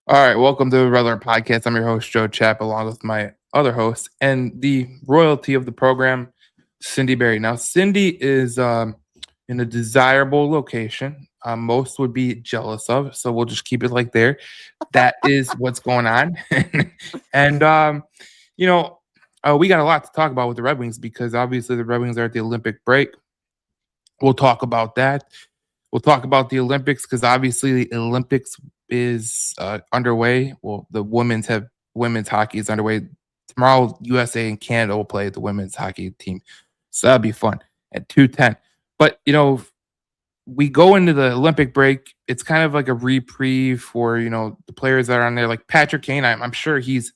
All right, welcome to the Regular Podcast. I'm your host, Joe Chap, along with my other host and the royalty of the program, Cindy Berry. Now, Cindy is in a desirable location. Most would be jealous of, so we'll just keep it like there. That is what's going on, and you know, we got a lot to talk about with the Red Wings because obviously the Red Wings are at the Olympic break. We'll talk about that. We'll talk about the Olympics because obviously the Olympics is underway. Well, the women's hockey is underway tomorrow. USA and Canada will play the women's hockey team, so that'll be fun at 2:10. But we go into the Olympic break. It's kind of like a reprieve for the players that are on there, like Patrick Kane. I'm sure he's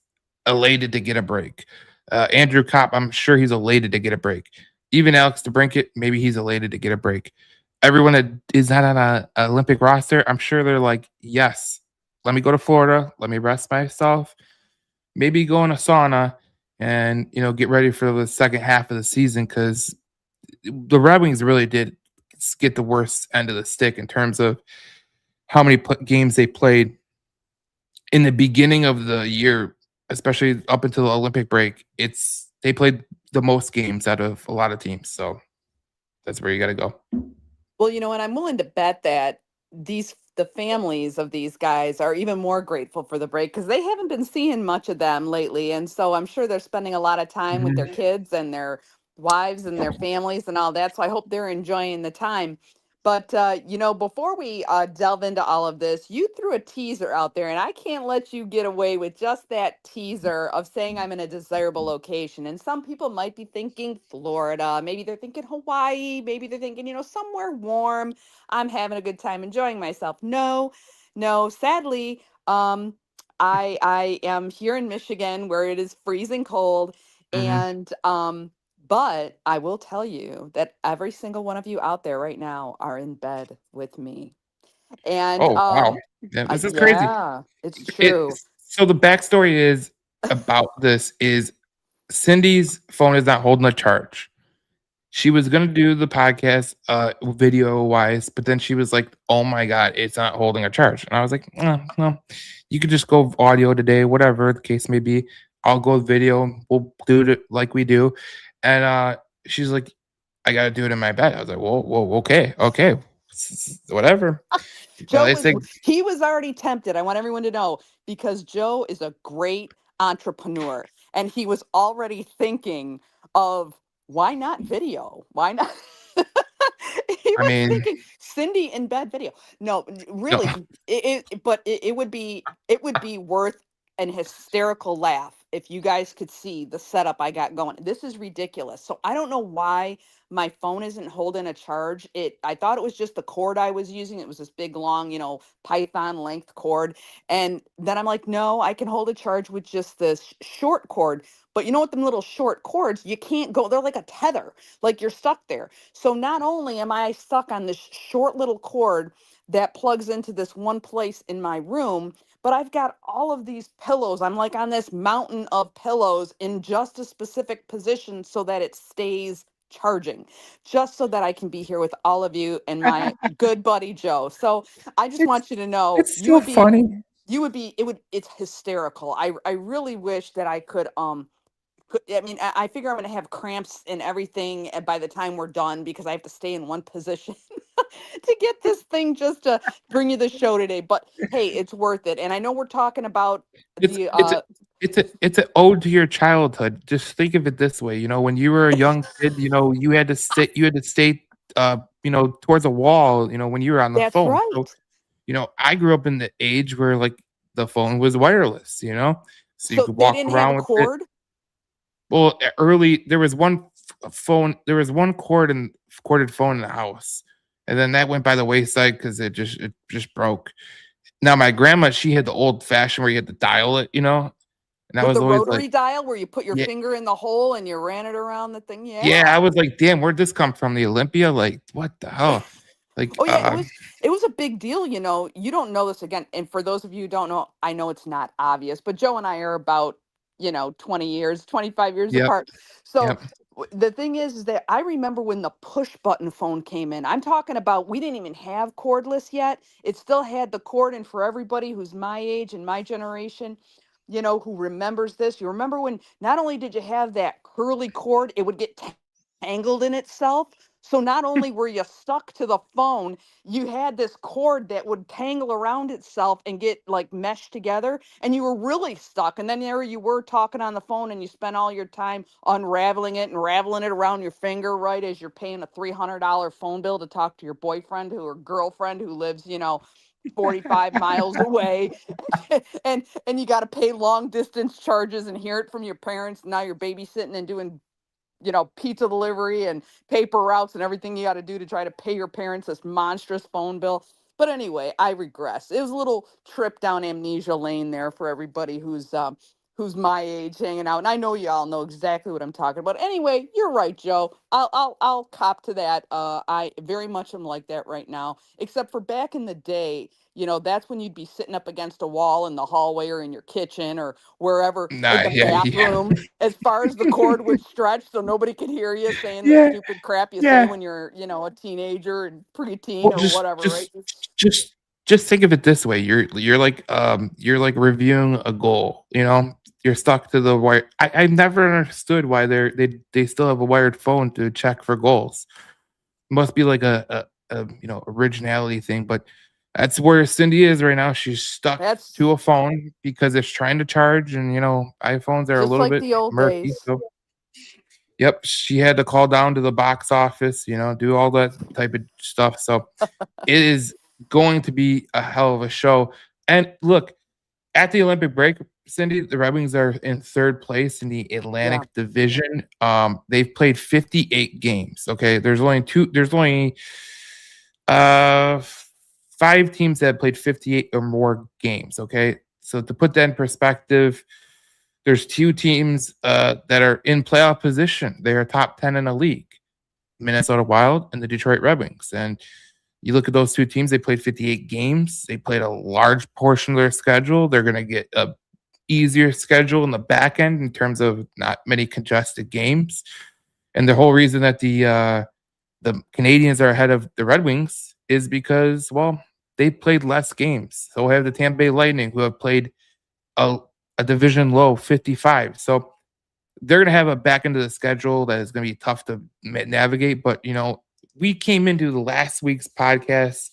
elated to get a break. Andrew Kopp, I'm sure he's elated to get a break. Even Alex DeBrincat, maybe he's elated to get a break. Everyone that is not on a Olympic roster, I'm sure they're like, yes, let me go to Florida, let me rest myself, maybe go in a sauna, and get ready for the second half of the season because the Red Wings really did get the worst end of the stick in terms of how many games they played in the beginning of the year, especially up until the Olympic break. They played the most games out of a lot of teams, so that's where you got to go. Well, and I'm willing to bet that the families of these guys are even more grateful for the break because they haven't been seeing much of them lately. And so I'm sure they're spending a lot of time with their Mhm. kids and their wives and their families and all that. So I hope they're enjoying the time. But, before we delve into all of this, you threw a teaser out there, and I can't let you get away with just that teaser of saying I'm in a desirable location. And some people might be thinking Florida, maybe they're thinking Hawaii, maybe they're thinking, somewhere warm. I'm having a good time enjoying myself. No, no, sadly, I am here in Michigan where it is freezing cold, Mhm. and but I will tell you that every single one of you out there right now are in bed with me. And Oh, wow. Yeah, this is crazy. yeah, it's It true. so the backstory is about this is Cindy's phone is not holding a charge. She was gonna do the podcast, video-wise, but then she was like, "Oh my god, it's not holding a charge." And I was like, no, you could just go audio today, whatever the case may be. I'll go video. We'll do it like we do." And, she's like, "I gotta do it in my bed." I was like, "Whoa, whoa, okay, okay, whatever." Joe They was say he was already tempted. I want everyone to know because Joe is a great entrepreneur and he was already thinking of why not video? Why not? He I was mean, thinking Cindy in bed video. No, no. really, it would be worth an hysterical laugh if you guys could see the setup I got going. This is ridiculous. So I don't know why my phone isn't holding a charge. I thought it was just the cord I was using. It was this big long, Python length cord. And then I'm like, no, I can hold a charge with just this short cord. But you know what, them little short cords, you can't go, they're like a tether, like you're stuck there. So not only am I stuck on this short little cord that plugs into this one place in my room, but I've got all of these pillows. I'm like on this mountain of pillows in just a specific position so that it stays charging, just so that I can be here with all of you and my good buddy Joe. So I just It's want you to know it's still funny. it's hysterical. I really wish that I could I mean, I figure I'm going to have cramps and everything by the time we're done because I have to stay in one position to get this thing just to bring you the show today. But hey, it's worth it. And I know we're talking about It's the it's a it's an ode to your childhood. Just think of it this way, when you were a young kid, you had to stay, towards a wall, when you were on the That's phone. So, right. I grew up in the age where, like, the phone was wireless, so you So could they walk didn't have a around with it. cord. Well, early there was one phone, there was one corded phone in the house, and then that went by the wayside because it just broke. Now my grandma, she had the old fashioned where you had to dial it, and I With was the always like, rotary dial where you put your yeah, finger in the hole and you ran it around the thing. yeah. I Yeah. was like, damn, where'd this come from? The Olympia? Like, what the hell? Like, Oh yeah, it was a big deal, You don't know this again. And for those of you who don't know, I know it's not obvious, but Joe and I are about, 20 years, 25 years yep, apart. So yep. The thing is that I remember when the push button phone came in. I'm talking about we didn't even have cordless yet. It still had the cord, and for everybody who's my age and my generation, who remembers this, you remember when not only did you have that curly cord, it would get tangled in itself. So not only were you stuck to the phone, you had this cord that would tangle around itself and get like meshed together, and you were really stuck. And then there you were talking on the phone, and you spent all your time unraveling it and raveling it around your finger, right, as you're paying a $300 phone bill to talk to your boyfriend who or girlfriend who lives 45 miles away. And you got to pay long distance charges and hear it from your parents. Now you're babysitting and doing pizza delivery and paper routes and everything you got to do to try to pay your parents this monstrous phone bill. But anyway, I regress. It was a little trip down amnesia lane there for everybody who's my age hanging out. And I know you all know exactly what I'm talking about. Anyway, you're right, Joe. I'll cop to that. I very much am like that right now, except for back in the day. That's when you'd be sitting up against a wall in the hallway or in your kitchen or wherever in Nah, the yeah, yeah, bathroom, as far as the cord would stretch so nobody could hear you saying the yeah, stupid crap you say yeah. when you're, a teenager and preteen Well, or whatever, right? just think of it this way. You're like reviewing a goal. You're stuck to the wire. I never understood why they still have a wired phone to check for goals. Must be like a originality thing, but that's where Cindy is right now. She's stuck to That's a phone because it's trying to charge, and iPhones are a just little like bit the old murky. days. So, yep, she had to call down to the box office, do all that type of stuff. So, it is going to be a hell of a show. And look, at the Olympic break, Cindy, the Red Wings are in third place in the Yeah, Atlantic Division. They've played 58 games. Okay, There's only uh, five teams that have played 58 or more games. Okay, so to put that in perspective, there's two teams that are in playoff position. They are top 10 in the league: Minnesota Wild and the Detroit Red Wings. And you look at those two teams, they played 58 games. They played a large portion of their schedule. They're going to get a easier schedule in the back end in terms of not many congested games. And the whole reason that the Canadians are ahead of the Red Wings is because, well, they played less games. So we have the Tampa Bay Lightning, who have played a, a division low 55. So they're going to have a back end of the schedule that is going to be tough to navigate. But, we came into the last week's podcast.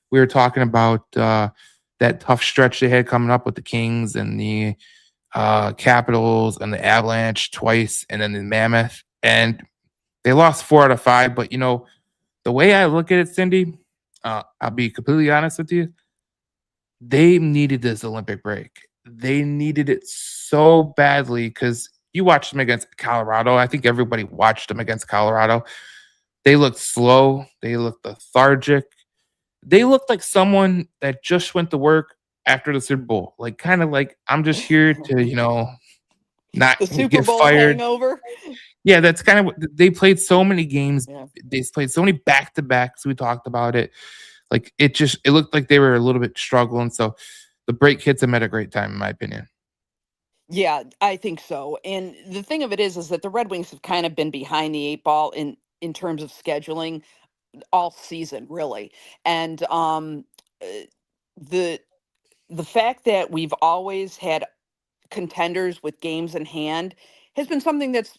We were talking about that tough stretch they had coming up with the Kings and the Capitals and the Avalanche twice, and then the Mammoth. And they lost 4 out of 5. But, the way I look at it, Cindy, I'll be completely honest with you. They needed this Olympic break. They needed it so badly because you watched them against Colorado. I think everybody watched them against Colorado. They looked slow. They looked lethargic. They looked like someone that just went to work after the Super Bowl. Like, kind of like, I'm just here to, not the Super get Bowl fired. hangover. Yeah, that's kind of what they played so many games. Yeah. They played so many back to backs. We talked about it. Like, it looked like they were a little bit struggling. So the break hits them at a great time, in my opinion. Yeah, I think so. And the thing of it is that the Red Wings have kind of been behind the eight ball in terms of scheduling all season, really. And uh, the the fact that we've always had contenders with games in hand has been something that's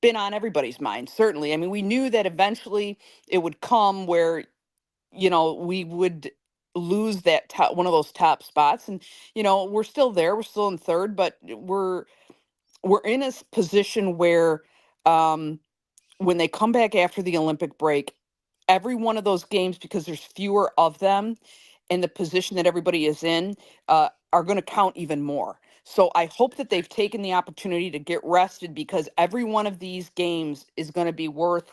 been on everybody's mind. Certainly, I mean, we knew that eventually it would come where we would lose that top, one of those top spots, and we're still there. We're still in third, but we're in a position where um, when they come back after the Olympic break, every one of those games, because there's fewer of them, and the position that everybody is in, are going to count even more. So I hope that they've taken the opportunity to get rested because every one of these games is going to be worth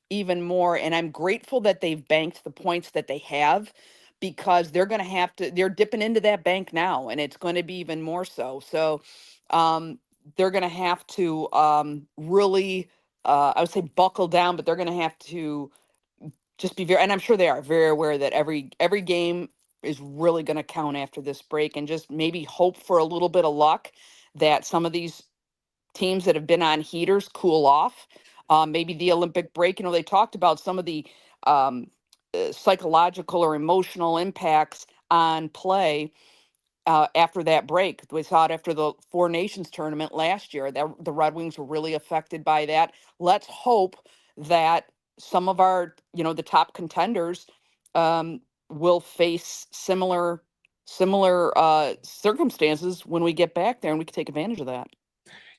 even more. And I'm grateful that they've banked the points that they have because they're going to have to, they're dipping into that bank now and it's going to be even more so. So um, they're going to have to really, I would say buckle down, but they're going to have to just be very, and I'm sure they are very aware that every game is really going to count after this break and just maybe hope for a little bit of luck that some of these teams that have been on heaters cool off. Maybe the Olympic break, they talked about some of the um, psychological or emotional impacts on play after that break. We saw it after the Four Nations tournament last year. That the Red Wings were really affected by that. Let's hope that some of our, the top contenders will face similar circumstances when we get back there, and we can take advantage of that.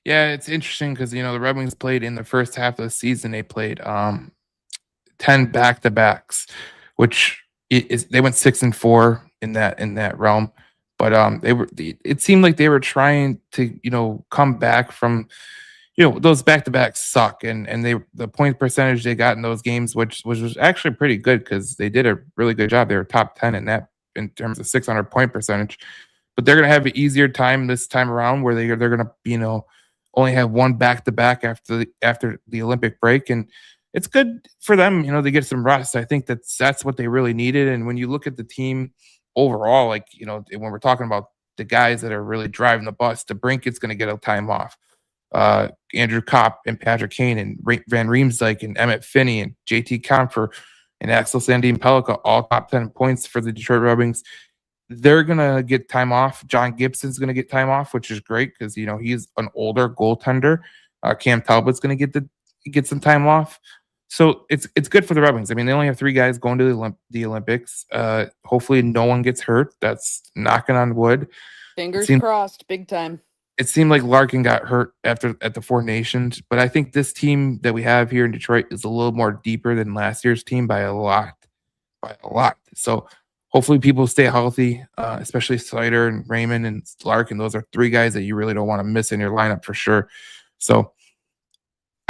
Yeah, it's interesting because the Red Wings played in the first half of the season. They played 10 back-to-backs, which is they went 6-4 in that realm. But it seemed like they were trying to come back from those back-to-backs suck, and the point percentage they got in those games, which was actually pretty good because they did a really good job. They were top 10 in terms of 600 point percentage. But they're gonna have an easier time this time around where they're gonna only have one back-to-back after the Olympic break, and it's good for them, to get some rest. I think that's what they really needed. And when you look at the team overall, like, when we're talking about the guys that are really driving the bus, DeBrincat's going to get a time off. Andrew Kopp and Patrick Kane and Van Riemsdyk and Emmett Finney and JT Compher and Axel Sandin Pellikka, all top 10 points for the Detroit Red Wings. They're going to get time off. John Gibson's going to get time off, which is great because, he's an older goaltender. Cam Talbot's going to get some time off. So it's good for the Red Wings. I mean, they only have 3 guys going to the Olympics. Hopefully no one gets hurt. That's knocking on wood. Fingers crossed, big time. It seemed like Larkin got hurt at the Four Nations, but I think this team that we have here in Detroit is a little more deeper than last year's team by a lot. So hopefully people stay healthy, especially Seider and Raymond and Larkin. Those are 3 guys that you really don't want to miss in your lineup for sure. So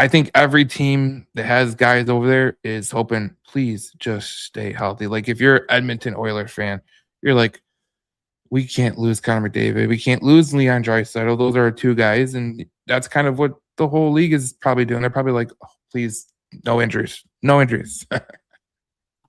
I think every team that has guys over there is hoping, please just stay healthy. Like if you're an Edmonton Oilers fan, you're like, we can't lose Connor McDavid. We can't lose Leon Draisaitl. Those are our 2 guys. And that's kind of what the whole league is probably doing. They're probably like, oh, please, no injuries. No injuries.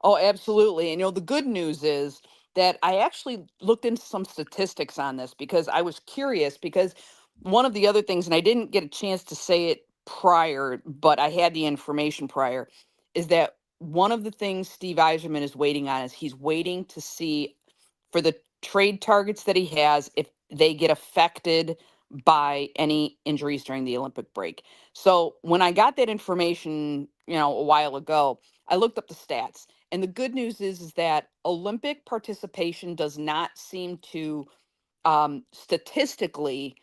Oh, absolutely. And the good news is that I actually looked into some statistics on this because I was curious, because one of the other things, and I didn't get a chance to say it prior, but I had the information prior, is that one of the things Steve Yzerman is waiting on is he's waiting to see for the trade targets that he has if they get affected by any injuries during the Olympic break. So when I got that information, a while ago, I looked up the stats. And the good news is that Olympic participation does not seem to statistically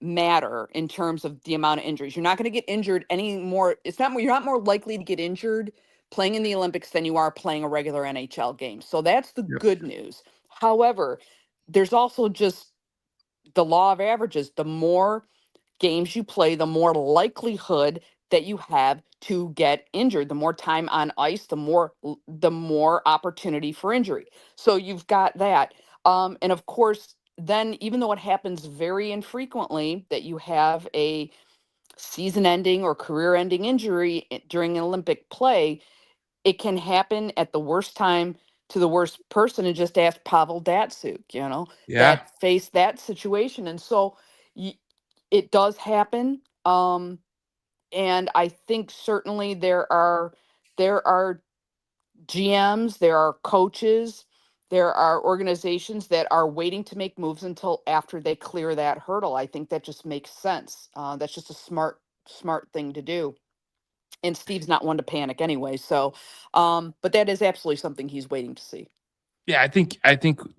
matter in terms of the amount of injuries. You're not going to get injured any more. You're not more likely to get injured playing in the Olympics than you are playing a regular NHL game. So that's the good news. However, there's also just the law of averages. The more games you play, the more likelihood that you have to get injured. The more time on ice, the more opportunity for injury. So you've got that. And of course, then even though it happens very infrequently that you have a season-ending or career-ending injury during an Olympic play, it can happen at the worst time to the worst person. And just ask Pavel Datsyuk, that faced that situation. And so it does happen. And I think certainly there are GMs, there are coaches, there are organizations that are waiting to make moves until after they clear that hurdle. I think that just makes sense. That's just a smart thing to do. And Steve's not one to panic anyway. So, but that is absolutely something he's waiting to see. Yeah, I think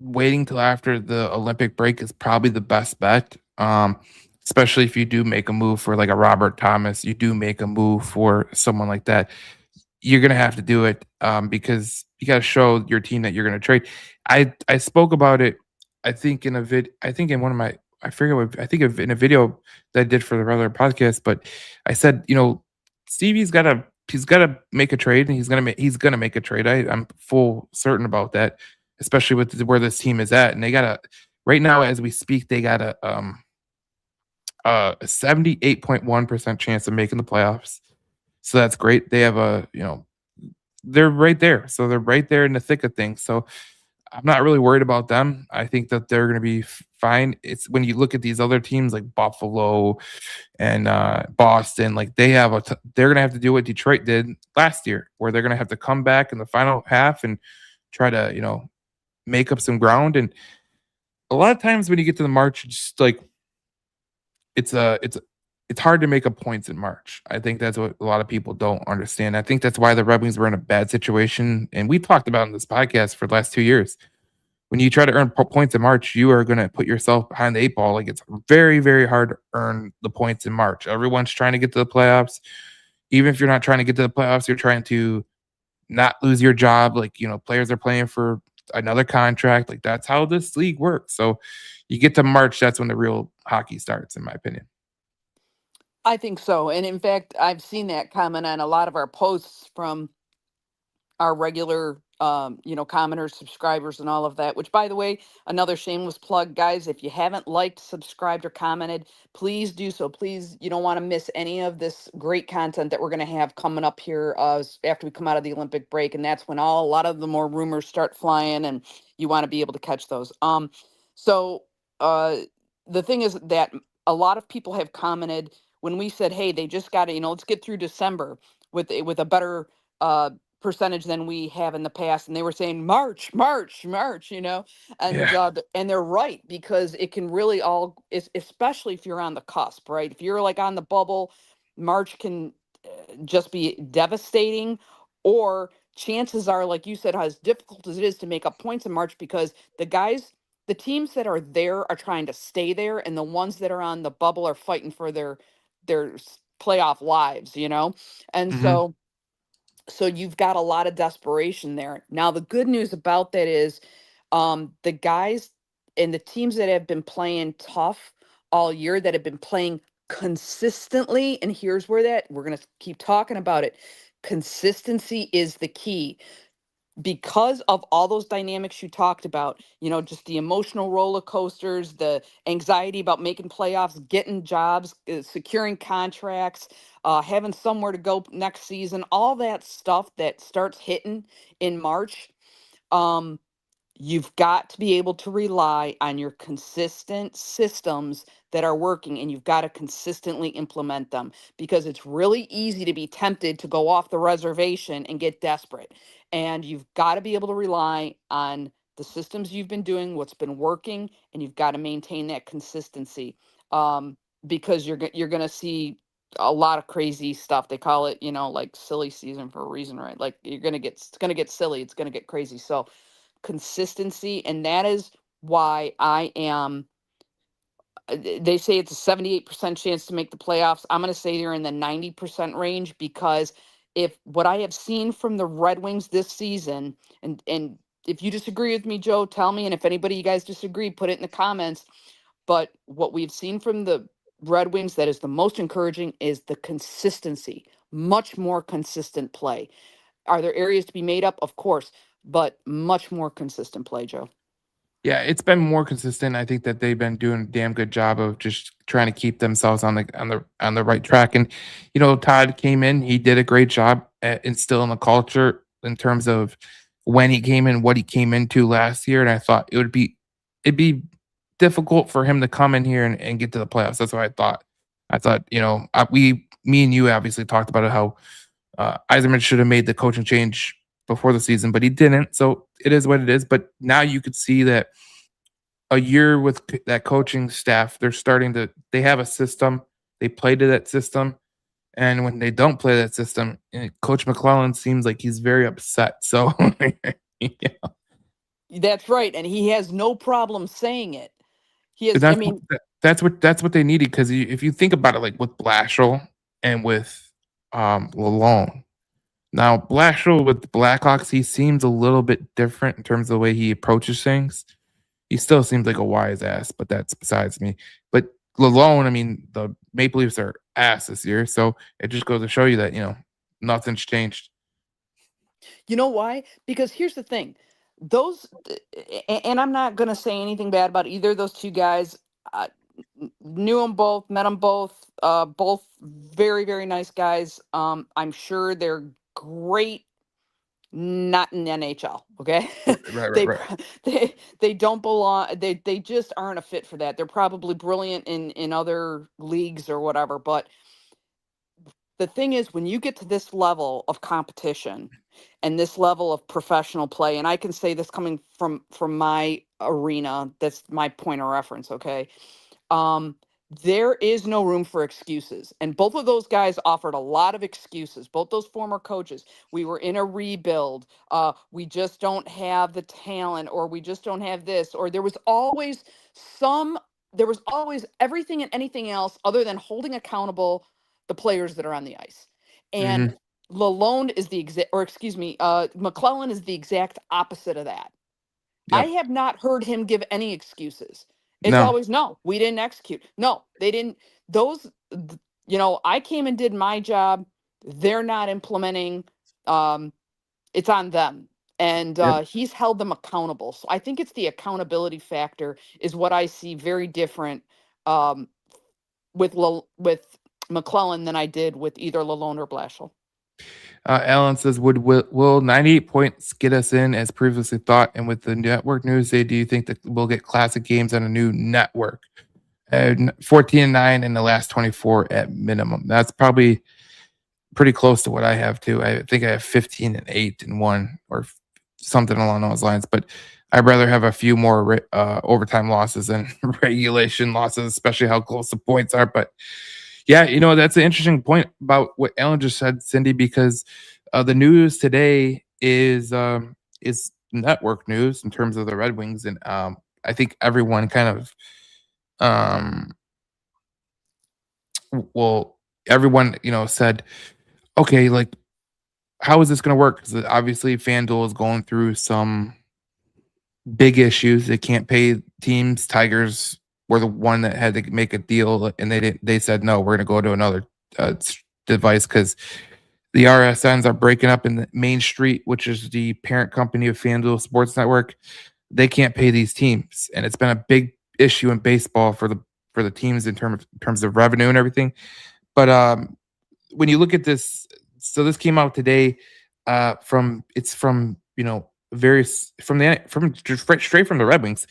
waiting till after the Olympic break is probably the best bet. Especially if you do make a move for like a Robert Thomas, you do make a move for someone like that, you're gonna have to do it because you got to show your team that you're gonna trade. I spoke about it. I think in in one of my I forget what I think of in a video that I did for the regular podcast, but I said Stevie's he's gotta make a trade and he's gonna make a trade. I'm full certain about that, especially with where this team is at, and they gotta right now as we speak they got a 78.1% chance of making the playoffs. So that's great. They have they're right there. So they're right there in the thick of things. So I'm not really worried about them. I think that they're going to be fine. It's when you look at these other teams like Buffalo and Boston, like they're going to have to do what Detroit did last year, where they're going to have to come back in the final half and try to make up some ground. And a lot of times when you get to the March, it's just like it's a it's it's hard to make up points in March. I think that's what a lot of people don't understand. I think that's why the Red Wings were in a bad situation, and we talked about in this podcast for the last 2 years. When you try to earn points in March, you are going to put yourself behind the eight ball. Like it's very, very hard to earn the points in March. Everyone's trying to get to the playoffs. Even if you're not trying to get to the playoffs, you're trying to not lose your job. Like, players are playing for another contract. Like that's how this league works. So you get to March, that's when the real hockey starts, in my opinion. I think so. And in fact, I've seen that comment on a lot of our posts from our regular commenters, subscribers, and all of that, which, by the way, another shameless plug, guys. If you haven't liked, subscribed, or commented, please do so. Please, you don't want to miss any of this great content that we're going to have coming up here after we come out of the Olympic break. And that's when a lot of the more rumors start flying, and you want to be able to catch those. So the thing is that a lot of people have commented when we said, hey, they just got to, let's get through December with a better percentage than we have in the past, and they were saying March, March, March, Yeah. and they're right, because it can really especially if you're on the cusp, right? If you're like on the bubble, March can just be devastating, or chances are, like you said, as difficult as it is to make up points in March, because the teams that are there are trying to stay there, and the ones that are on the bubble are fighting for their playoff lives, and Hmm. so you've got a lot of desperation there. Now, the good news about that is the guys and the teams that have been playing tough all year, that have been playing consistently, and here's where we're going to keep talking about it. Consistency is the key, because of all those dynamics you talked about, just the emotional roller coasters, the anxiety about making playoffs, getting jobs, securing contracts, having somewhere to go next season, all that stuff that starts hitting in March. Um, You've got to be able to rely on your consistent systems that are working, and you've got to consistently implement them, because it's really easy to be tempted to go off the reservation and get desperate. And you've got to be able to rely on the systems you've been doing, what's been working, and you've got to maintain that consistency. Because you're going to see a lot of crazy stuff. They call it, like silly season for a reason, right? Like it's going to get silly, it's going to get crazy. So consistency, and that is why I am they say it's a 78% chance to make the playoffs. I'm going to say they're in the 90% range, because if what I have seen from the Red Wings this season, and if you disagree with me, Joe, tell me, and if anybody you guys disagree, put it in the comments. But what we've seen from the Red Wings that is the most encouraging is the consistency, much more consistent play. Are there areas to be made up? Of course, but much more consistent play, Joe. Yeah, it's been more consistent. I think that they've been doing a damn good job of just trying to keep themselves on the right track. And Todd came in, he did a great job at instilling the culture in terms of when he came in, what he came into last year. And I thought it'd be difficult for him to come in here and get to the playoffs. That's what I thought. I thought, me and you obviously talked about it, how Eiserman should have made the coaching change before the season, but he didn't. So it is what it is. But now you could see that a year with that coaching staff, they have a system. They play to that system. And when they don't play that system, Coach McClellan seems like he's very upset. So yeah. That's right, and he has no problem saying it. He has, I that's what mean, that's what they needed. Because if you think about it, like with Blashill and with Lalone. Now, Blashill with the Blackhawks, he seems a little bit different in terms of the way he approaches things. He still seems like a wise ass, but that's besides me. But Lalone, I mean, the Maple Leafs are ass this year, so it just goes to show you that nothing's changed. you know why? Because here's the thing. And I'm not going to say anything bad about either of those two guys. I knew them both, met them both very, very nice guys. I'm sure they're great not in NHL. Okay, Right, right, they right. they don't belong. They just aren't a fit for that. They're probably brilliant in other leagues or whatever. But the thing is, when you get to this level of competition and this level of professional play, and I can say this coming from my arena, that's my point of reference. Okay, um, there is no room for excuses. And both of those guys offered a lot of excuses. Both those former coaches. We were in a rebuild. We just don't have the talent, or we just don't have this, or some, there was always everything and anything else other than holding accountable the players that are on the ice. And Hmm. Lalonde is the exact, or excuse me, McClellan is the exact opposite of that. I Yep. have not heard him give any excuses. It's No. always, no, we didn't execute. No, they didn't. Those, I came and did my job. They're not implementing. Um, it's on them. And Yep. he's held them accountable. So I think it's the accountability factor is what I see very different um, with McClellan than I did with either Lalone or Blashill. Alan says, will 98 points get us in as previously thought? And with the network news, do you think that we'll get classic games on a new network? 14-9 in the last 24 at minimum. That's probably pretty close to what I have too. I think I have 15-8 in one or something along those lines. But I'd rather have a few more overtime losses than regulation losses, especially how close the points are. But yeah, that's an interesting point about what Alan just said, Cindy, because the news today is network news in terms of the Red Wings, and I think everyone kind of um, well, everyone said, okay, like how is this going to work? Because obviously FanDuel is going through some big issues. They can't pay teams. Tigers were the one that had to make a deal, and they didn't. They said no, we're going to go to another device because the RSNs are breaking up in the Main Street, which is the parent company of FanDuel Sports Network. They can't pay these teams, and it's been a big issue in baseball for the teams in terms of revenue and everything. But when you look at this, so this came out today from various from straight from the Red Wings.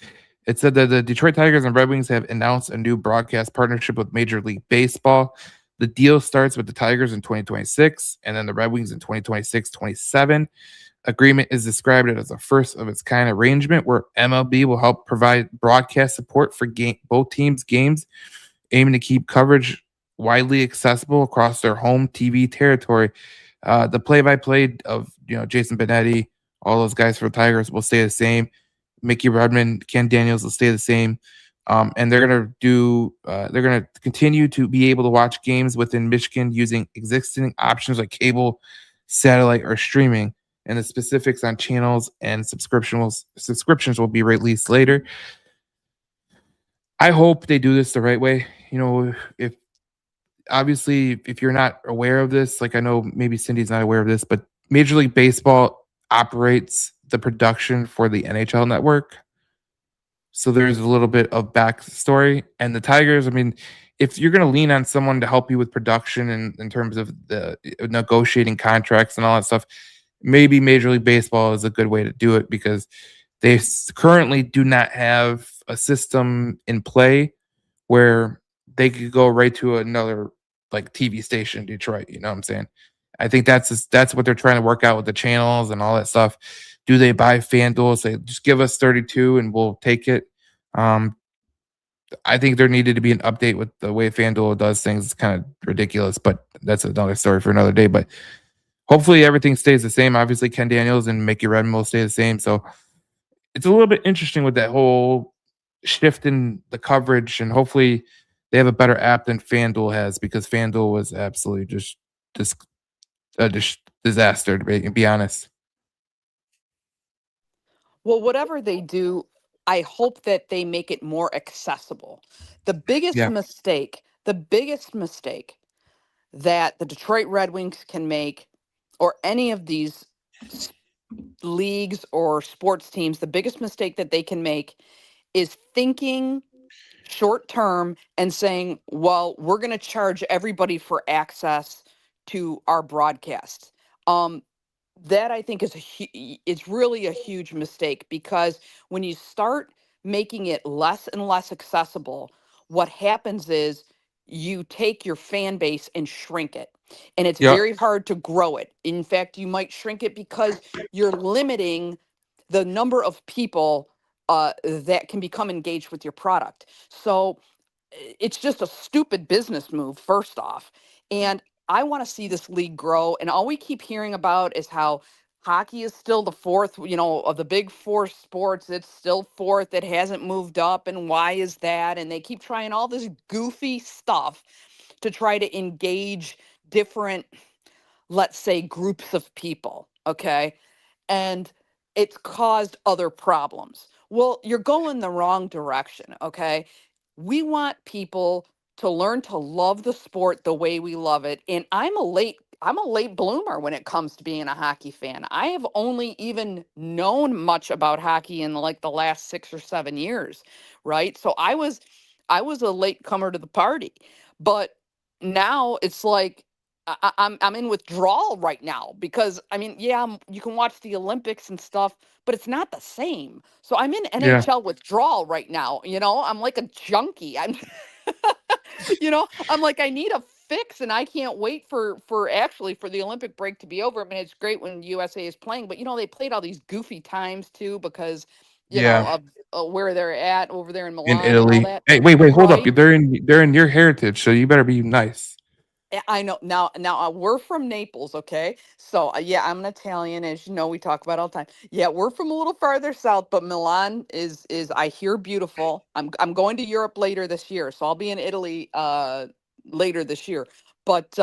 It said that the Detroit Tigers and Red Wings have announced a new broadcast partnership with Major League Baseball. The deal starts with the Tigers in 2026 and then the Red Wings in 2026-27. Agreement is described as a first of its kind arrangement where MLB will help provide broadcast support for both teams' games, aiming to keep coverage widely accessible across their home TV territory. The play-by-play of Jason Benetti, all those guys for the Tigers will stay the same. Mickey Redmond, Ken Daniels will stay the same. And they're gonna continue to be able to watch games within Michigan using existing options like cable, satellite, or streaming. And the specifics on channels and subscriptions will be released later. I hope they do this the right way. If obviously if you're not aware of this, like I know maybe Cindy's not aware of this, but Major League Baseball operates the production for the NHL network. So there's a little bit of backstory. And the Tigers, I mean, if you're going to lean on someone to help you with production and in terms of the negotiating contracts and all that stuff, maybe Major League Baseball is a good way to do it because they currently do not have a system in play where they could go right to another like TV station in Detroit. You know what I'm saying? I think that's what they're trying to work out with the channels and all that stuff. Do they buy FanDuel? Say, just give us 32 and we'll take it. Um, I think there needed to be an update with the way FanDuel does things. It's kind of ridiculous, but that's another story for another day. But hopefully everything stays the same. Obviously, Ken Daniels and Mickey Redmond will stay the same. So it's a little bit interesting with that whole shift in the coverage, and hopefully they have a better app than FanDuel has because FanDuel was absolutely just disaster to be honest. Well, whatever they do, I hope that they make it more accessible. Yeah. The biggest mistake that the Detroit Red Wings can make, or any of these leagues or sports teams, the biggest mistake that they can make is thinking short term and saying, well, we're going to charge everybody for access to our broadcast. Um, That I think is it's really a huge mistake, because when you start making it less and less accessible, what happens is you take your fan base and shrink it. And it's Yep. very hard to grow it. In fact, you might shrink it because you're limiting the number of people that can become engaged with your product. So it's just a stupid business move, first off. And I want to see this league grow. And all we keep hearing about is how hockey is still the fourth, of the big four sports. It's still fourth. It hasn't moved up. And why is that? And they keep trying all this goofy stuff to try to engage different, let's say, groups of people. Okay. And it's caused other problems. Well, you're going the wrong direction. Okay. We want people to learn to love the sport the way we love it. And I'm a late bloomer when it comes to being a hockey fan. I have only even known much about hockey in like the last 6 or 7 years, right? So I was a late comer to the party. But now it's like I'm in withdrawal right now, because I mean, yeah, you can watch the Olympics and stuff, but it's not the same. So I'm in Yeah. NHL withdrawal right now. I'm like a junkie. I'm like, I need a fix, and I can't wait for the Olympic break to be over. I mean, it's great when USA is playing, but they played all these goofy times too, because Yeah. of where they're at over there in In Milan and all Italy. that, Hey, wait, hold up. right? They're in your heritage, so you better be nice. I know now. We're from Naples, okay? So yeah, I'm an Italian, as you know. We talk about all the time. Yeah, we're from a little farther south, but Milan is I hear beautiful. I'm going to Europe later this year, so I'll be in Italy later this year. But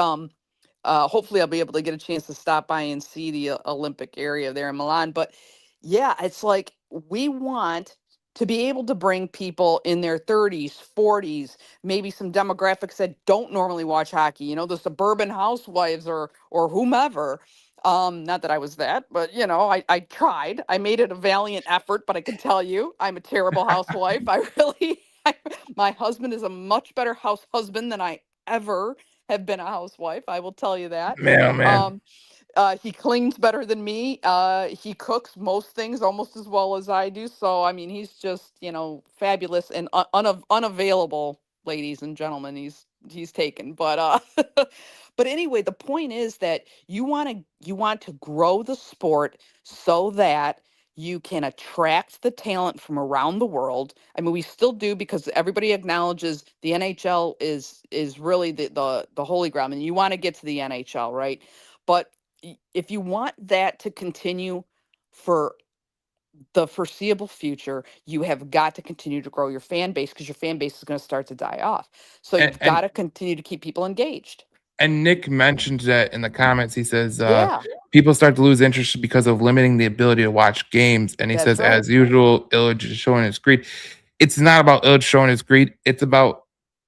hopefully I'll be able to get a chance to stop by and see the Olympic area there in Milan. But yeah, it's like we want to be able to bring people in their 30s, 40s, maybe some demographics that don't normally watch hockey, the suburban housewives or whomever. Not that I was that, but I tried. I made it a valiant effort, but I can tell you I'm a terrible housewife. I really my husband is a much better house husband than I ever have been a housewife. I will tell you that. Man, oh man. Um, he cleans better than me. He cooks most things almost as well as I do. So I mean, he's just fabulous and unavailable, ladies and gentlemen. He's taken, but but anyway, the point is that you want to grow the sport so that you can attract the talent from around the world. I mean, we still do, because everybody acknowledges the NHL is really the holy ground, and you want to get to the NHL, right? But if you want that to continue for the foreseeable future, you have got to continue to grow your fan base, because your fan base is going to start to die off. So And, you've got and to continue to keep people engaged. and Nick mentioned that in the comments. He says Yeah, people start to lose interest because of limiting the ability to watch games. And he that's says, right. as usual, Illich is showing his greed. It's not about Illich showing his greed. It's about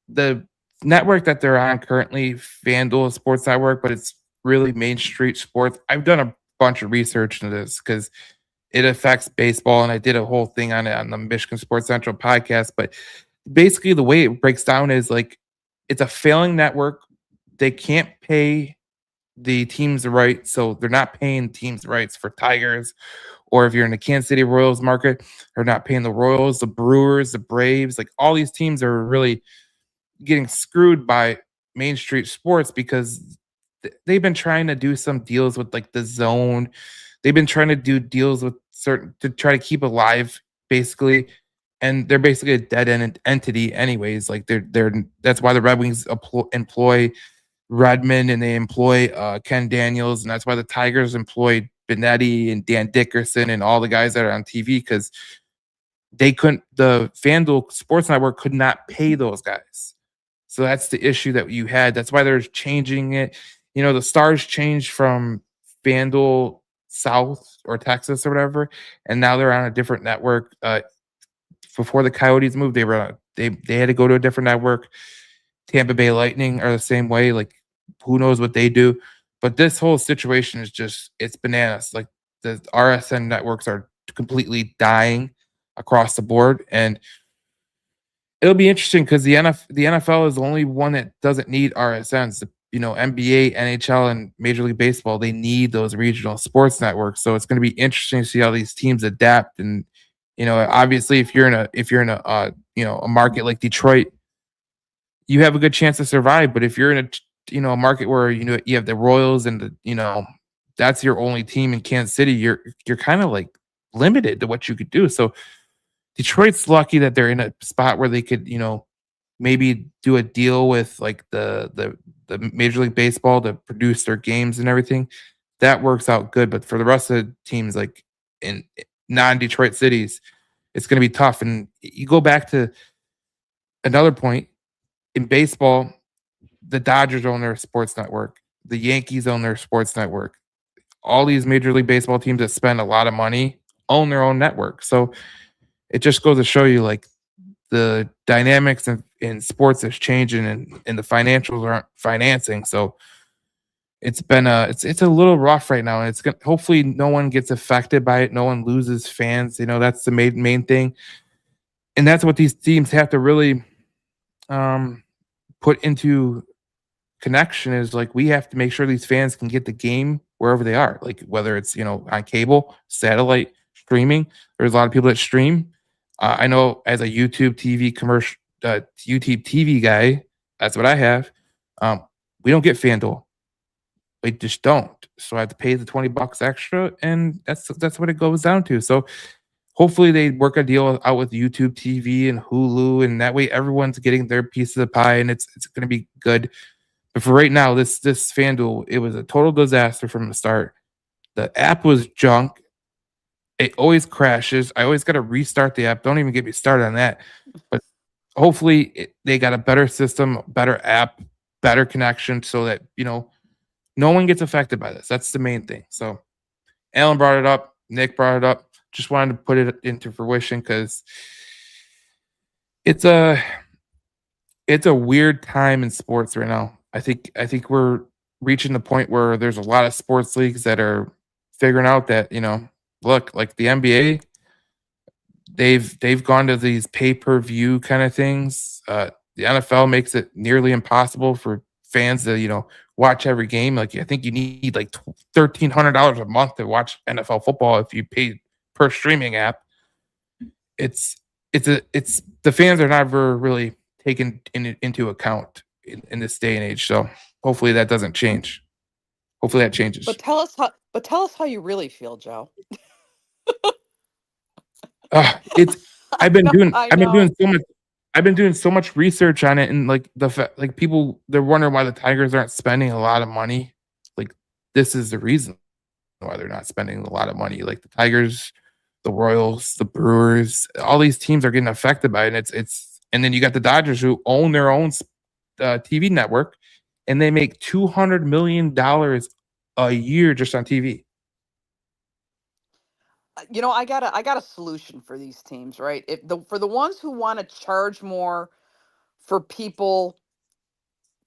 the network that they're on currently, FanDuel Sports Network, but it's really Main Street Sports. I've done a bunch of research into this because it affects baseball, and I did a whole thing on it on the Michigan Sports Central podcast. But basically, the way it breaks down is like it's a failing network. They can't pay the teams right, so they're not paying teams rights for Tigers, or if you're in the Kansas City Royals market, they're not paying the Royals, the Brewers, the Braves. Like all these teams are really getting screwed by Main Street Sports because they've been trying to do some deals with like the Zone. They've been trying to do deals with certain to try to keep alive, basically, and they're basically a dead end entity, anyways. Like they're that's why the Red Wings employ Redmond and they employ Ken Daniels, and that's why the Tigers employ Benetti and Dan Dickerson and all the guys that are on TV because they couldn't. The FanDuel Sports Network could not pay those guys. So that's the issue that you had. That's why they're changing it. The Stars changed from FanDuel South or Texas or whatever, and now they're on a different network. Before the Coyotes moved, they had to go to a different network. Tampa Bay Lightning are the same way. Like, who knows what they do? But this whole situation is it's bananas. Like the RSN networks are completely dying across the board, and it'll be interesting because the NFL is the only one that doesn't need RSNs. NBA, NHL, and Major League Baseball, they need those regional sports networks. So it's going to be interesting to see how these teams adapt. And obviously, if you're in a market like Detroit, you have a good chance to survive. But if you're in a market where you have the Royals and that's your only team in Kansas City, you're kind of like limited to what you could do. So Detroit's lucky that they're in a spot where they could maybe do a deal with like the Major League Baseball to produce their games and everything. That works out good. But for the rest of the teams, like in non-Detroit cities, it's going to be tough. And you go back to another point in baseball, the Dodgers own their sports network, the Yankees own their sports network. All these Major League Baseball teams that spend a lot of money own their own network. So it just goes to show you like the dynamics in sports is changing, and the financials aren't financing. So it's been it's a little rough right now, and it's gonna hopefully no one gets affected by it, no one loses fans. That's the main thing, and that's what these teams have to really put into connection, is like we have to make sure these fans can get the game wherever they are, like whether it's on cable, satellite, streaming. There's a lot of people that stream. I know as a YouTube TV guy, that's what I have. We don't get FanDuel. We just don't. So I have to pay the $20 extra, and that's what it goes down to. So hopefully they work a deal out with YouTube TV and Hulu, and that way everyone's getting their piece of the pie, and it's going to be good. But for right now, this FanDuel, it was a total disaster from the start. The app was junk. It always crashes. I always got to restart the app. Don't even get me started on that. But hopefully they got a better system, better app, better connection, so that no one gets affected by this. That's the main thing. So Alan brought it up. Nick brought it up. Just wanted to put it into fruition because it's a weird time in sports right now. I think we're reaching the point where there's a lot of sports leagues that are figuring out that look, like the NBA, they've gone to these pay-per-view kind of things. The NFL makes it nearly impossible for fans to watch every game. Like I think you need like $1,300 a month to watch NFL football if you pay per streaming app. It's the fans are never really taken into account in this day and age. So hopefully that doesn't change. Hopefully that changes. But tell us how you really feel, Joe. I've been doing so much research on it, and like people, they're wondering why the Tigers aren't spending a lot of money. Like this is the reason why they're not spending a lot of money. Like the Tigers, the Royals, the Brewers, all these teams are getting affected by it. And and then you got the Dodgers who own their own TV network, and they make $200 million a year just on TV. I got a solution for these teams, right? For the ones who want to charge more for people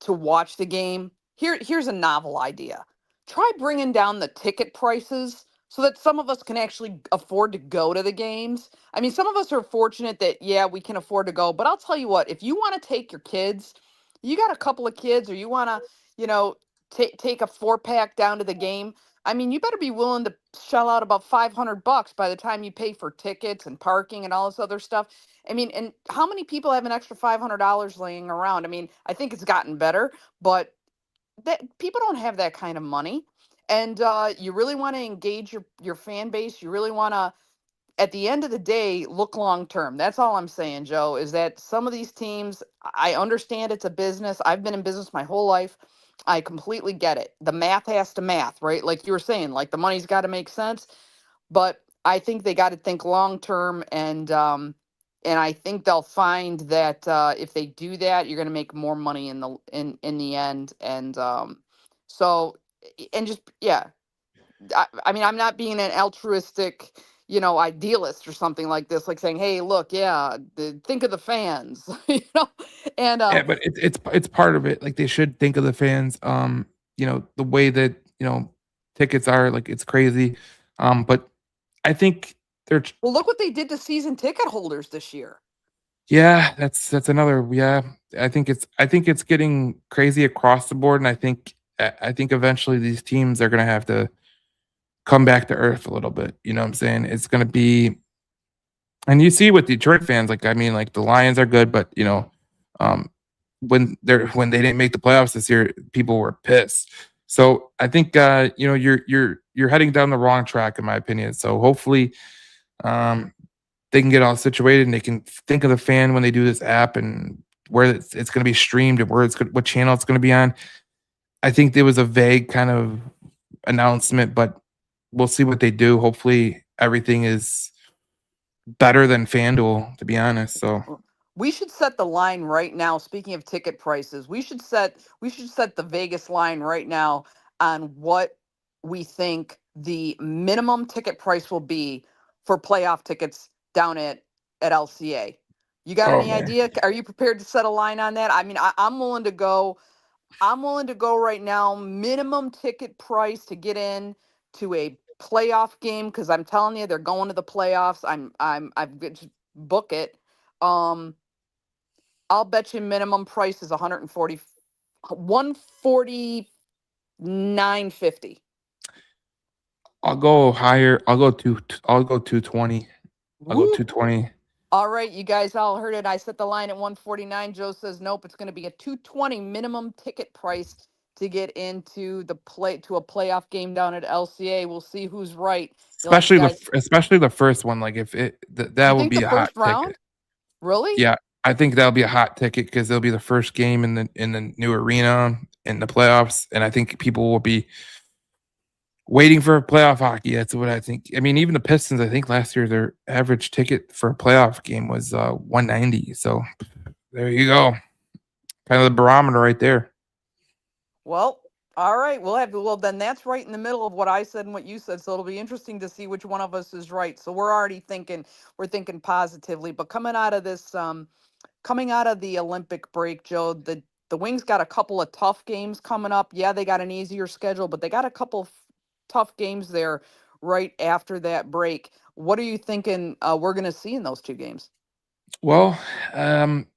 to watch the game, here's a novel idea. Try bringing down the ticket prices so that some of us can actually afford to go to the games. I mean, some of us are fortunate that we can afford to go, but I'll tell you what, if you want to take your kids, you got a couple of kids, or you want to, take a 4-pack down to the game, I mean, you better be willing to shell out about $500 by the time you pay for tickets and parking and all this other stuff. I mean, and how many people have an extra $500 laying around? I mean, I think it's gotten better, but that people don't have that kind of money. And you really want to engage your fan base. You really want to, at the end of the day, look long term. That's all I'm saying, Joe, is that some of these teams, I understand it's a business. I've been in business my whole life. I completely get it. The math has to math, right? Like you were saying, like the money's got to make sense. But I think they got to think long term, and I think they'll find that if they do that, you're going to make more money in the end. And so, and just I mean, I'm not being an altruistic, idealist or something like this, like saying, hey, look, think of the fans, and But it's part of it. Like they should think of the fans. The way that tickets are, like it's crazy. But I think they're well, look what they did to season ticket holders this year. yeah, that's another I think it's getting crazy across the board, and I think eventually these teams are gonna have to come back to earth a little bit. You know what I'm saying? It's gonna be, and you see with Detroit fans, like I mean, like the Lions are good, but um, when they didn't make the playoffs this year, people were pissed. So I think you're heading down the wrong track, in my opinion. So hopefully, um, they can get all situated and they can think of the fan when they do this app and where it's going to be streamed and what channel it's going to be on. I think there was a vague kind of announcement, but we'll see what they do. Hopefully, everything is better than FanDuel, to be honest. So, We should set the line right now. Speaking of ticket prices, we should set the Vegas line right now on what we think the minimum ticket price will be for playoff tickets down at LCA. You got oh any man, idea? Are you prepared to set a line on that? I mean, I'm willing to go. I'm willing to go right now. Minimum ticket price to get in to a playoff game, because I'm telling you, they're going to the playoffs. Just book it. Um, I'll bet you minimum price is 140, 149.50. I'll go higher. I'll go 220. I'll go Woo! 220. All right, you guys all heard it. I set the line at 149. Joe says nope. It's going to be a 220 minimum ticket price to get into to a playoff game down at LCA. We'll see who's right. You guys, Especially the first one. Like if that you would think be the a hot first round? ticket. Really? Yeah, I think that'll be a hot ticket because it'll be the first game in the new arena in the playoffs, and I think people will be waiting for playoff hockey. That's what I think. I mean, even the Pistons, I think last year their average ticket for a playoff game was 190. So there you go, kind of the barometer right there. Well, all right. Well, then that's right in the middle of what I said and what you said. So it'll be interesting to see which one of us is right. So we're thinking positively. But coming out of the Olympic break, Joe, the Wings got a couple of tough games coming up. Yeah, they got an easier schedule, but they got a couple of tough games there right after that break. What are you thinking we're going to see in those two games? Well,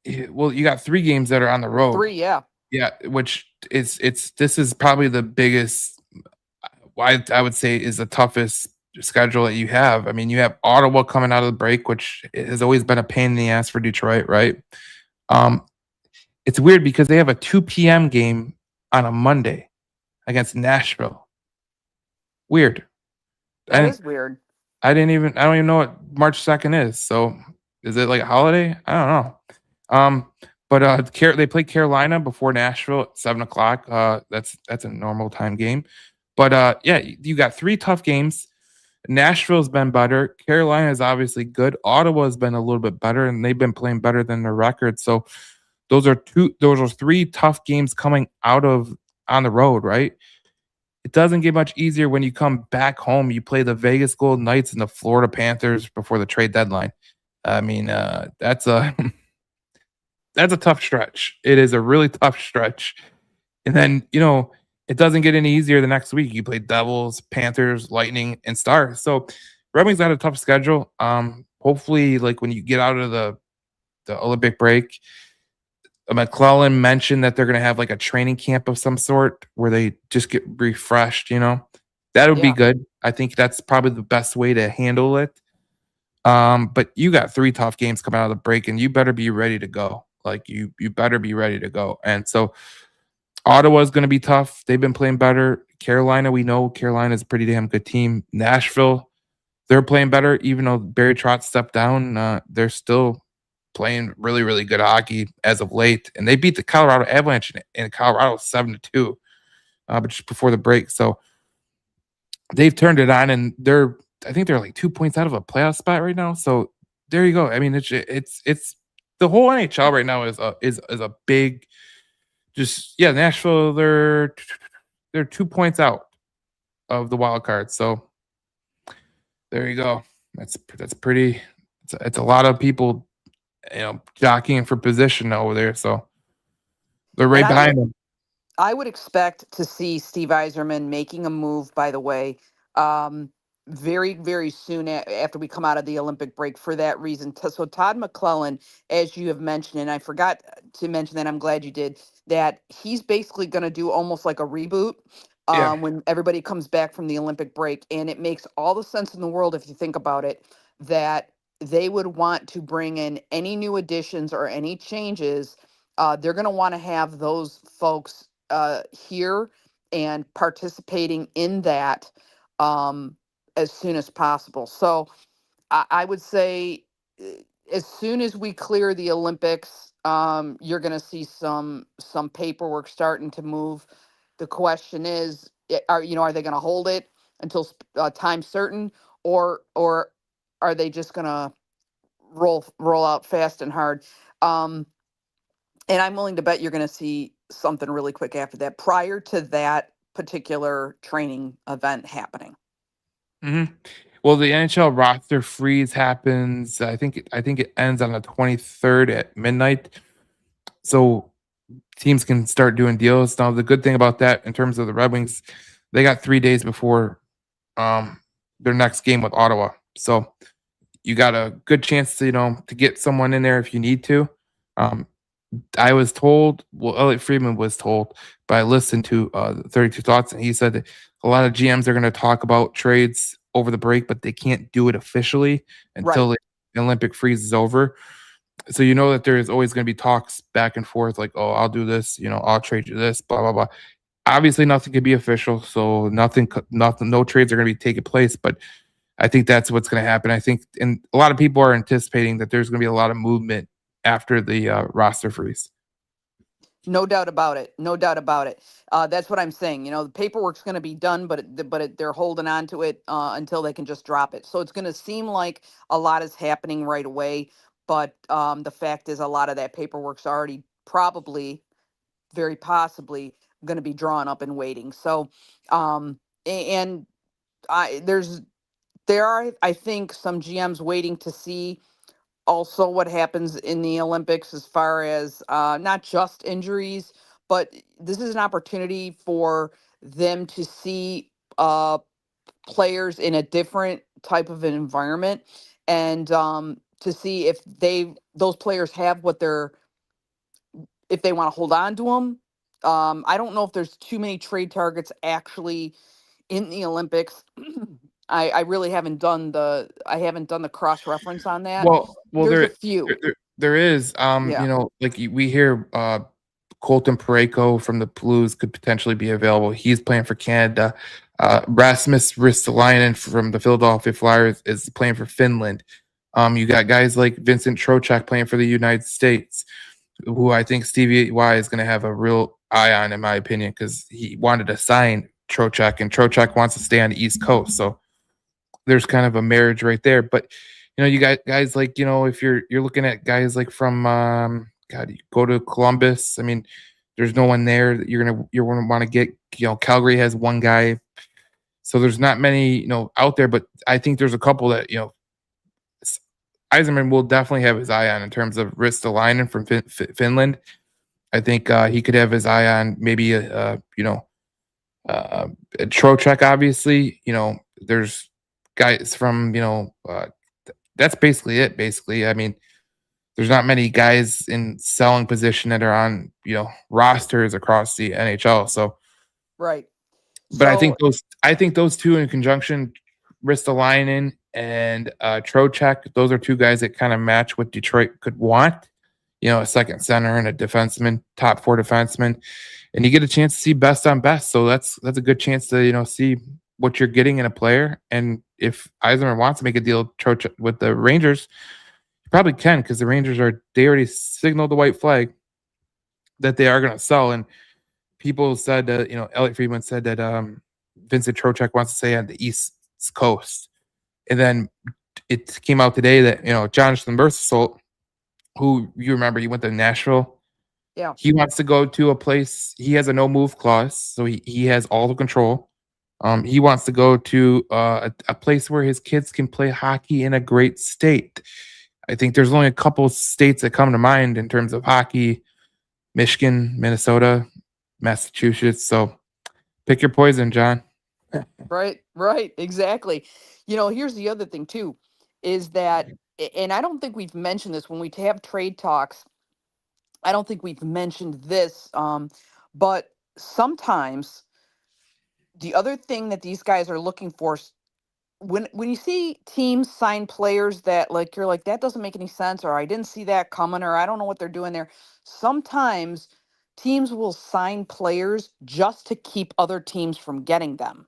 you got 3 games that are on the road. Three, yeah. Yeah, which is this is probably the biggest. I would say is the toughest schedule that you have. I mean, you have Ottawa coming out of the break, which has always been a pain in the ass for Detroit, right? Um, it's weird because they have a 2 p.m. game on a Monday against Nashville. Weird. That And is weird. I don't even know what March 2nd is. So is it like a holiday? I don't know. Um, but they play Carolina before Nashville at 7 o'clock. That's a normal time game. But yeah, you got 3 tough games. Nashville's been better. Carolina is obviously good. Ottawa's been a little bit better, and they've been playing better than their record. So those are 3 tough games coming out of on the road, right? It doesn't get much easier when you come back home. You play the Vegas Golden Knights and the Florida Panthers before the trade deadline. I mean, that's a that's a tough stretch. It is a really tough stretch. And then, it doesn't get any easier the next week. You play Devils, Panthers, Lightning, and Stars. So Red Wings got a tough schedule. Hopefully, like when you get out of the Olympic break, McClellan mentioned that they're gonna have like a training camp of some sort where they just get refreshed, That would be Yeah. good. I think that's probably the best way to handle it. But you got 3 tough games coming out of the break, and you better be ready to go. Like you better be ready to go. And so Ottawa's going to be tough. They've been playing better. Carolina, we know Carolina's a pretty damn good team. Nashville, they're playing better, even though Barry Trotz stepped down. They're still playing really, really good hockey as of late, and they beat the Colorado Avalanche in Colorado 7-2, but just before the break. So they've turned it on, and I think they're like 2 points out of a playoff spot right now. So there you go. I mean, it's the whole NHL right now is a big, just yeah. Nashville, they're 2 points out of the wild card. So there you go. That's pretty. It's a lot of people, jockeying for position over there. So they're right And behind them. I would expect to see Steve Eiserman making a move, by the way. Um, very, very soon after we come out of the Olympic break for that reason. So Todd McClellan, as you have mentioned, and I forgot to mention that, I'm glad you did, that he's basically going to do almost like a reboot Yeah. when everybody comes back from the Olympic break. And it makes all the sense in the world if you think about it, that they would want to bring in any new additions or any changes. They're going to want to have those folks here and participating in that. As soon as possible. So I would say as soon as we clear the Olympics, you're going to see some paperwork starting to move. The question is, are they going to hold it until time certain, or are they just going to roll out fast and hard? And I'm willing to bet you're going to see something really quick after that, prior to that particular training event happening. Mm-hmm. Well, the NHL roster freeze happens. I think it ends on the 23rd at midnight. So teams can start doing deals. Now, the good thing about that in terms of the Red Wings, they got 3 days before their next game with Ottawa. So you got a good chance to, to get someone in there if you need to. I was told, well, Elliot Friedman was told, but I listened to 32 Thoughts, and he said that a lot of GMs are going to talk about trades over the break, but they can't do it officially until the Olympic freeze is over. So you know that there is always going to be talks back and forth, like, oh, I'll do this, I'll trade you this, blah blah blah. Obviously, nothing can be official, so nothing, no trades are going to be taking place. But I think that's what's going to happen. I think, and a lot of people are anticipating that there's going to be a lot of movement after the roster freeze. No doubt about it. No doubt about it. That's what I'm saying. The paperwork's going to be done, but they're holding on to it until they can just drop it. So it's going to seem like a lot is happening right away, but the fact is, a lot of that paperwork's already probably, very possibly, going to be drawn up and waiting. So, and there are, I think, some GMs waiting to see also what happens in the Olympics as far as not just injuries, but this is an opportunity for them to see players in a different type of an environment, and to see if those players have if they want to hold on to them. I don't know if there's too many trade targets actually in the Olympics. I really haven't done the cross reference on that. Well, There's a few. there is, Yeah. like we hear, Colton Parayko from the Blues could potentially be available. He's playing for Canada. Rasmus Ristolainen from the Philadelphia Flyers is playing for Finland. You got guys like Vincent Trocheck playing for the United States, who I think Stevie Y is going to have a real eye on, in my opinion, because he wanted to sign Trocheck, and Trocheck wants to stay on the East Coast. So there's kind of a marriage right there. But you got guys like, if you're looking at guys like from God, you go to Columbus. I mean, there's no one there that you're gonna want to get. Calgary has one guy, so there's not many out there. But I think there's a couple that Yzerman will definitely have his eye on in terms of Ristolainen from Finland. I think he could have his eye on maybe Trocheck. Obviously, there's guys from that's basically it. Basically, I mean, there's not many guys in selling position that are on rosters across the NHL. So Right. but I think those two in conjunction, Ristolainen and Trocheck, those are two guys that kind of match what Detroit could want. A second center and a defenseman, top 4 defenseman, and you get a chance to see best on best. So that's a good chance to see what you're getting in a player. And if Yzerman wants to make a deal with the Rangers, he probably can, because the Rangers they already signaled the white flag that they are going to sell. And people said that, Elliot Friedman said that Vincent Trocheck wants to stay on the East Coast. And then it came out today that, Jonathan Mercer, who you remember, he went to Nashville. Yeah. He wants to go to a place. He has a no move clause, so he has all the control. He wants to go to a place where his kids can play hockey in a great state. I think there's only a couple states that come to mind in terms of hockey: Michigan, Minnesota, Massachusetts. So pick your poison, John. Right, exactly. Here's the other thing too, is that, and I don't think we've mentioned this when we have trade talks. I don't think we've mentioned this, but sometimes the other thing that these guys are looking for, when you see teams sign players that, like, you're like, that doesn't make any sense, or I didn't see that coming, or I don't know what they're doing there. Sometimes teams will sign players just to keep other teams from getting them.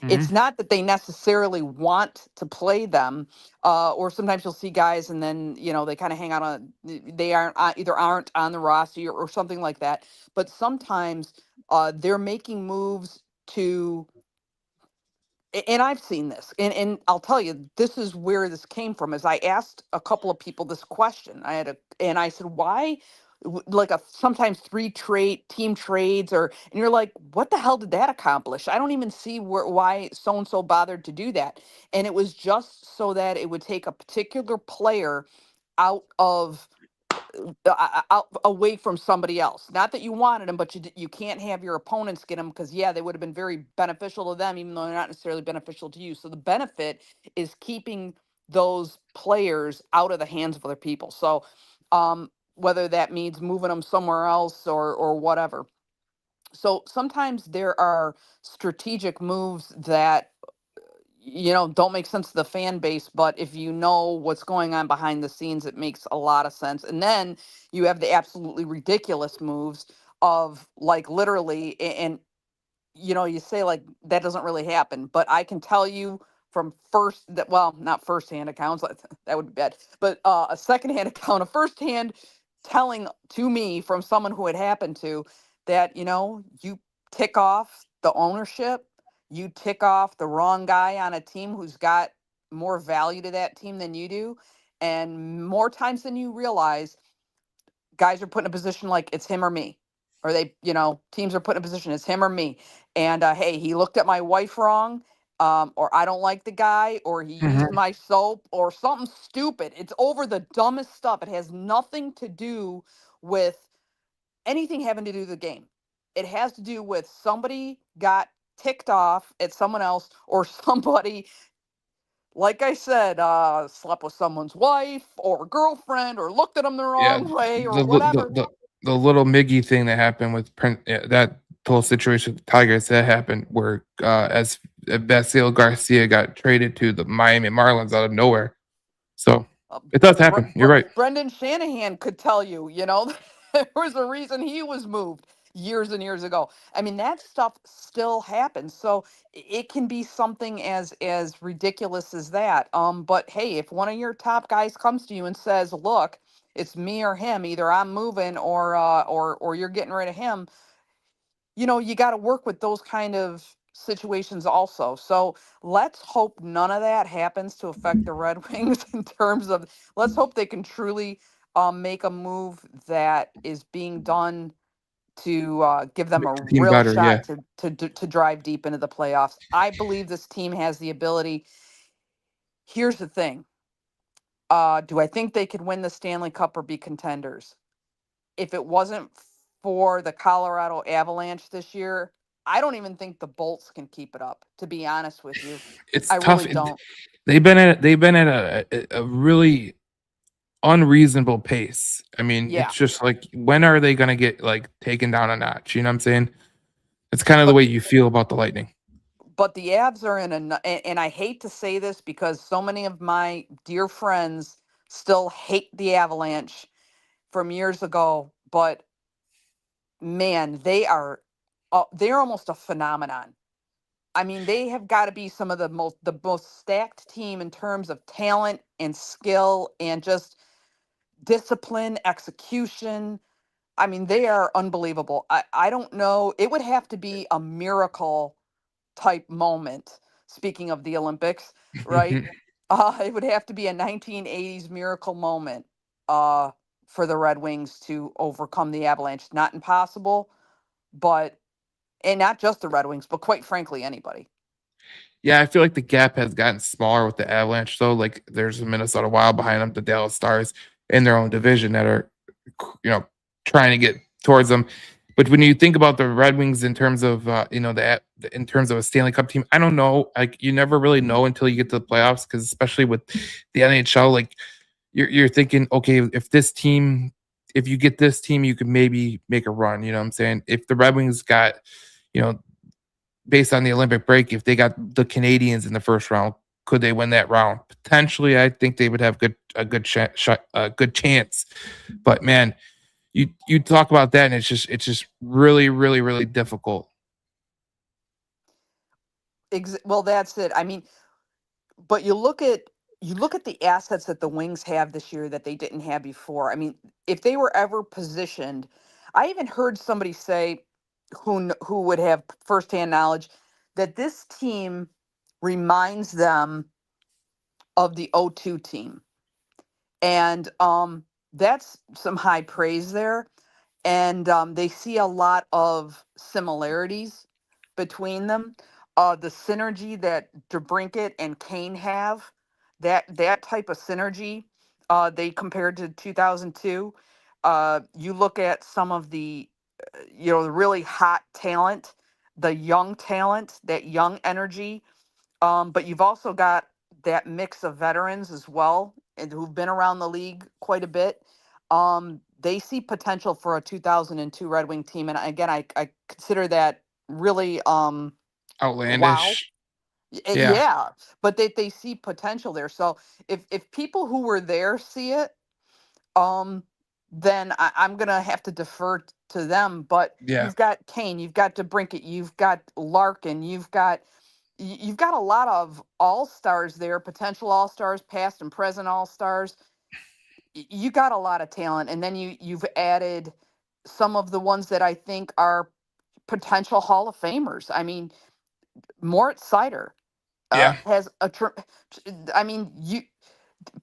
Hmm. It's not that they necessarily want to play them, or sometimes you'll see guys and then they kind of hang out on, they aren't either aren't on the roster, or something like that. But sometimes they're making moves to, and I've seen this, and I'll tell you, this is where this came from. Is I asked a couple of people this question. And I said, why, like, sometimes three trade team trades, and you're like, what the hell did that accomplish? I don't even see why so and so bothered to do that. And it was just so that it would take a particular player out of out away from somebody else. Not that you wanted them, but you can't have your opponents get them, because yeah, they would have been very beneficial to them, even though they're not necessarily beneficial to you. So the benefit is keeping those players out of the hands of other people. So whether that means moving them somewhere else, or whatever. So sometimes there are strategic moves that don't make sense to the fan base, but if you know what's going on behind the scenes, it makes a lot of sense. And then you have the absolutely ridiculous moves of, like, literally, and you say, like, that doesn't really happen, but I can tell you from well, not firsthand accounts, that would be bad, but a secondhand account, a firsthand telling to me from someone who it happened to, that you tick off the ownership, you tick off the wrong guy on a team who's got more value to that team than you do, and more times than you realize, guys are put in a position like it's him or me, or teams are put in a position it's him or me. And hey, he looked at my wife wrong, or I don't like the guy, or he used Hmm. my soap, or something stupid. It's over the dumbest stuff. It has nothing to do with anything having to do with the game. It has to do with somebody got ticked off at someone else, or somebody, like I said, slept with someone's wife or girlfriend, or looked at them the Yeah, wrong way, or the li- whatever. the little Miggy thing that happened with Prince, that whole situation with Tigers, that happened where as Basil Garcia got traded to the Miami Marlins out of nowhere. So it does happen. You're right. Brendan Shanahan could tell you, there was a reason he was moved years and years ago. I mean, that stuff still happens. So it can be something as ridiculous as that. But hey, if one of your top guys comes to you and says, "Look, it's me or him. Either I'm moving, or you're getting rid of him," you got to work with those kind of situations also. So let's hope none of that happens to affect the Red Wings, in terms of, let's hope they can truly make a move that is being done to give them Make a the team real better. shot Yeah. to drive deep into the playoffs. I believe this team has the ability. Here's the thing. Do I think they could win the Stanley Cup or be contenders? If it wasn't for the Colorado Avalanche this year, I don't even think the Bolts can keep it up, to be honest with you. It's I tough. really don't. They've been at a really unreasonable pace. I mean, Yeah. it's just like, when are they gonna get, like, taken down a notch? You know what I'm saying? It's kind of the But way you feel about the Lightning. the Avs are in and I hate to say this, because so many of my dear friends still hate the Avalanche from years ago, but man, they're almost a phenomenon. I mean, they have got to be some of the most stacked team in terms of talent and skill and just discipline, execution. I mean, they are unbelievable. I don't know. It would have to be a miracle type moment. Speaking of the Olympics, right? It would have to be a 1980s miracle moment uh, for the Red Wings to overcome the Avalanche. Not impossible, but, and not just the Red Wings, but quite frankly, anybody. Yeah, I feel like the gap has gotten smaller with the Avalanche, though. Like, there's a Minnesota Wild behind them, the Dallas Stars in their own division that are, you know, trying to get towards them. But when you think about the Red Wings in terms of in terms of a Stanley Cup team, I don't know. Like you never really know until you get to the playoffs, because especially with the NHL, like you're thinking, okay, if you get this team, you could maybe make a run. You know what I'm saying? If the Red Wings got, you know, based on the Olympic break, if they got the Canadians in the first round, could they win that round? Potentially, I think they would have a good chance. But man, you talk about that, and it's just really, really, really difficult. Well, that's it. I mean, but you look at the assets that the Wings have this year that they didn't have before. I mean, if they were ever positioned, I even heard somebody say who would have firsthand knowledge that this team reminds them of the O2 team. And that's some high praise there. And they see a lot of similarities between them. The synergy that DeBrincat and Kane have, that type of synergy, they compared to 2002. You look at some of the, the really hot talent, the young talent, that young energy, but you've also got that mix of veterans as well, and who've been around the league quite a bit. They see potential for a 2002 Red Wing team, and again, I consider that really wow. Outlandish. Yeah. Yeah, but they see potential there. So if people who were there see it, um, then I'm gonna have to defer to them. But Yeah. you've got Kane, you've got DeBrincat, you've got Larkin, you've got a lot of all stars there, potential all stars, past and present all stars. You got a lot of talent, and then you've added some of the ones that I think are potential Hall of Famers. I mean, Moritz Seider Yeah. has I mean, you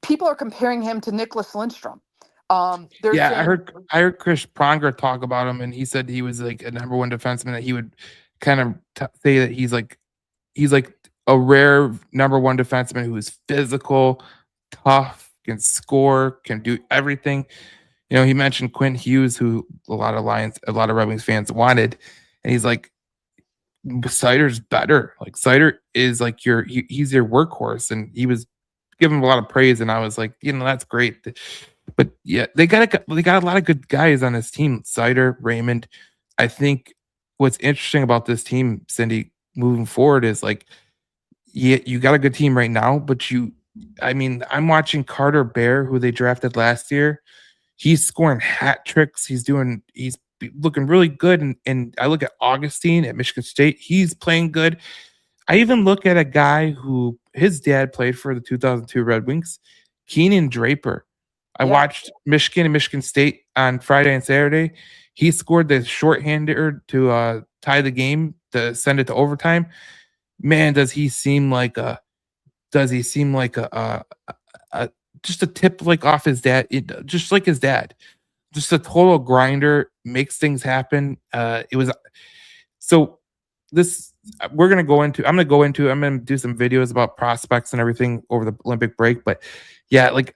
people are comparing him to Nicholas Lindstrom. They're Yeah, I saying, heard I heard Chris Pronger talk about him, and he said he was like a number one defenseman. That he would kind of say that he's like a rare number one defenseman who is physical, tough, can score, can do everything. You know, he mentioned Quinn Hughes, who a lot of Red Wings fans wanted, and he's like, Cider's better. Like Cider is like he's your workhorse, and he was giving him a lot of praise, and I was like, that's great. But yeah, they got a lot of good guys on this team. Cider, Raymond. I think what's interesting about this team, Cindy, moving forward is like, yeah, you got a good team right now, but I mean, I'm watching Carter Bear, who they drafted last year. He's scoring hat tricks. He's looking really good. And I look at Augustine at Michigan State. He's playing good. I even look at a guy who his dad played for the 2002 Red Wings, Keenan Draper. I yeah, watched Michigan and Michigan State on Friday and Saturday. He scored the shorthander to tie the game to send it to overtime. Man, does he seem like a just a tip like off his dad, just like his dad, just a total grinder, makes things happen. It was so this I'm gonna do some videos about prospects and everything over the Olympic break, but yeah, like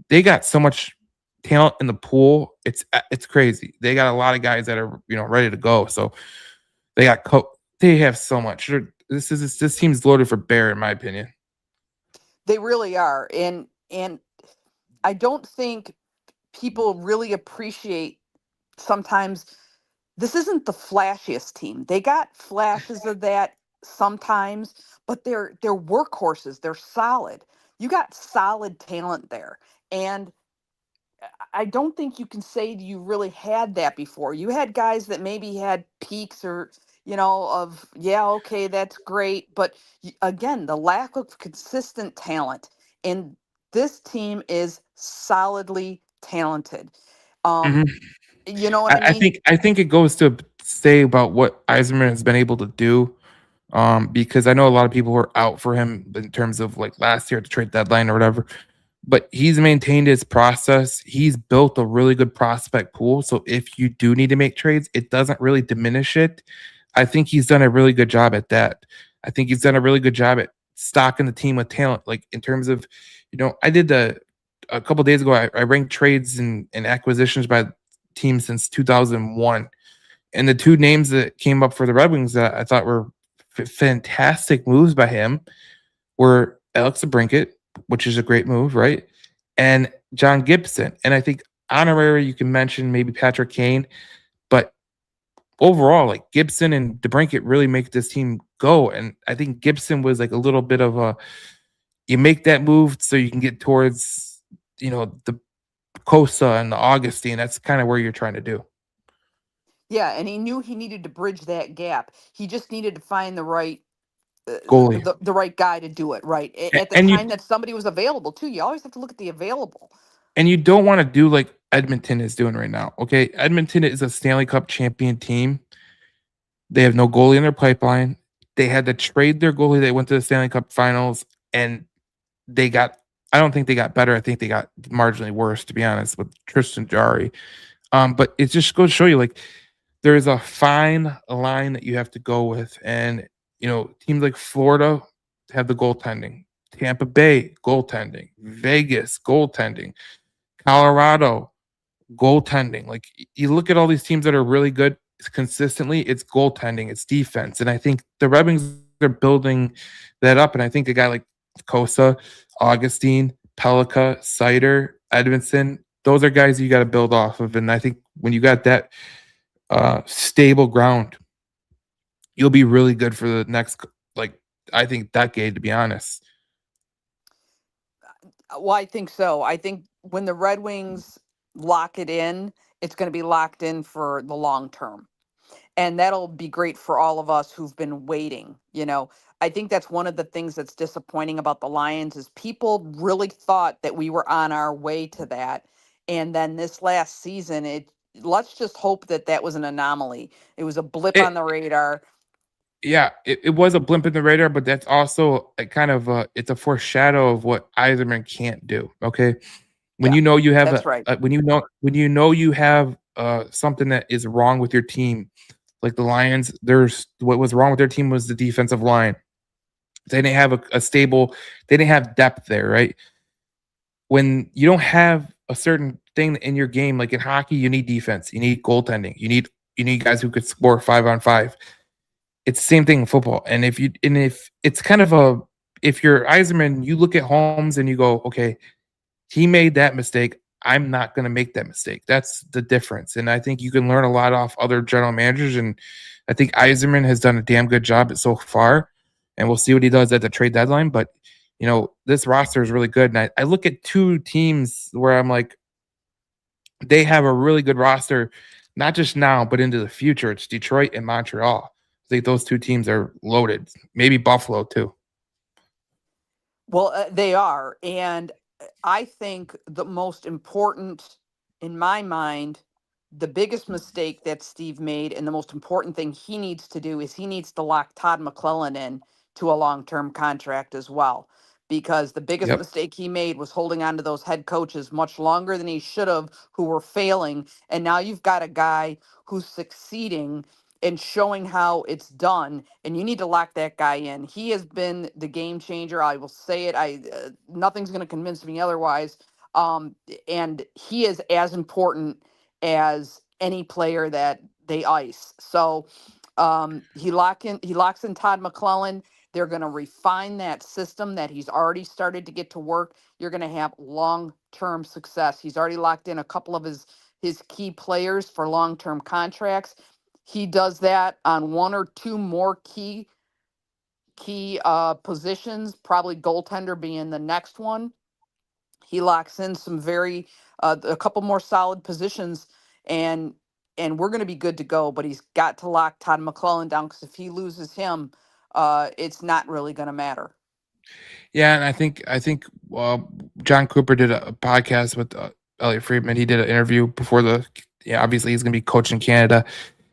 they got so much talent in the pool. It's crazy. They got a lot of guys that are ready to go. So they have so much. This team's loaded for bear, in my opinion. they really are, and I don't think people really appreciate sometimes. This isn't the flashiest team. They got flashes of that sometimes, but they're workhorses. They're solid. You got solid talent there. And I don't think you can say you really had that before. You had guys that maybe had peaks or, of, yeah, okay, that's great. But again, the lack of consistent talent. And this team is solidly talented. Um, Mhm. you know what I I mean? think I think it goes to say about what Eisenman has been able to do. Because I know a lot of people were out for him in terms of like last year at the trade deadline or whatever, but he's maintained his process. He's built a really good prospect pool. So if you do need to make trades, it doesn't really diminish it. I think he's done a really good job at that. I think he's done a really good job at stocking the team with talent. Like in terms of, I did a couple days ago, I ranked trades and acquisitions by teams since 2001. And the two names that came up for the Red Wings that I thought were fantastic moves by him were Alex DeBrincat, which is a great move, right? And John Gibson. And I think honorary, you can mention maybe Patrick Kane, but overall, like Gibson and DeBrincat really make this team go. And I think Gibson was like a little bit of a, you make that move so you can get towards, the Costa and the Augustine. That's kind of where you're trying to do. Yeah, and he knew he needed to bridge that gap. He just needed to find the right Goalie. the right guy to do it, right? At the And you time that somebody was available too. You always have to look at the available. and you don't want to do like Edmonton is doing right now. Okay. Edmonton is a Stanley Cup champion team. They have no goalie in their pipeline. They had to trade their goalie. They went to the Stanley Cup finals and I don't think they got better. I think they got marginally worse, to be honest, with Tristan Jarry. But it just goes to show you like there's a fine line that you have to go with. And, teams like Florida have the goaltending, Tampa Bay, goaltending, Vegas, goaltending, Colorado, goaltending. Like you look at all these teams that are really good consistently, it's goaltending, it's defense. And I think the Red Wings are building that up. And I think a guy like Kosa, Augustine, Pelika, Sider, Edmondson, those are guys you got to build off of. And I think when you got that stable ground, you'll be really good for the next, I think, decade, to be honest. Well, I think so. I think when the Red Wings lock it in, it's going to be locked in for the long term. And that'll be great for all of us who've been waiting. I think that's one of the things that's disappointing about the Lions is people really thought that we were on our way to that. And then this last season, let's just hope that was an anomaly. It was a blip on the radar. Yeah, it was a blimp in the radar, but that's also a kind of it's a foreshadow of what Yzerman can't do. Okay, when you know you have that's right. when you know you have something that is wrong with your team, like the Lions, what was wrong with their team was the defensive line. They didn't have a stable, they didn't have depth there, right? When you don't have a certain thing in your game, like in hockey, you need defense, you need goaltending, you need guys who could score 5-on-5. It's the same thing in football. And if it's kind of if you're Yzerman, you look at Holmes and you go, okay, he made that mistake. I'm not going to make that mistake. That's the difference. And I think you can learn a lot off other general managers. And I think Yzerman has done a damn good job so far. And we'll see what he does at the trade deadline. But, this roster is really good. And I look at two teams where I'm like, they have a really good roster, not just now, but into the future. It's Detroit and Montreal. I think those two teams are loaded. Maybe Buffalo too. Well, they are. And I think the most important, in my mind, the biggest mistake that Steve made and the most important thing he needs to do is he needs to lock Todd McClellan in to a long-term contract as well. Because the biggest mistake he made was holding on to those head coaches much longer than he should have, who were failing. And now you've got a guy who's succeeding and showing how it's done, and you need to lock that guy in. He has been the game changer. I will say it. Nothing's going to convince me otherwise. And he is as important as any player that they ice. So he locks in Todd McClellan. They're going to refine that system that he's already started to get to work. You're going to have long-term success. He's already locked in a couple of his key players for long-term contracts. He does that on one or two more key positions, probably goaltender being the next one. He locks in some a couple more solid positions, and we're going to be good to go. But he's got to lock Todd McClellan down, because if he loses him, it's not really going to matter. Yeah, and I think John Cooper did a podcast with Elliot Friedman. He did an interview before obviously he's going to be coaching Canada,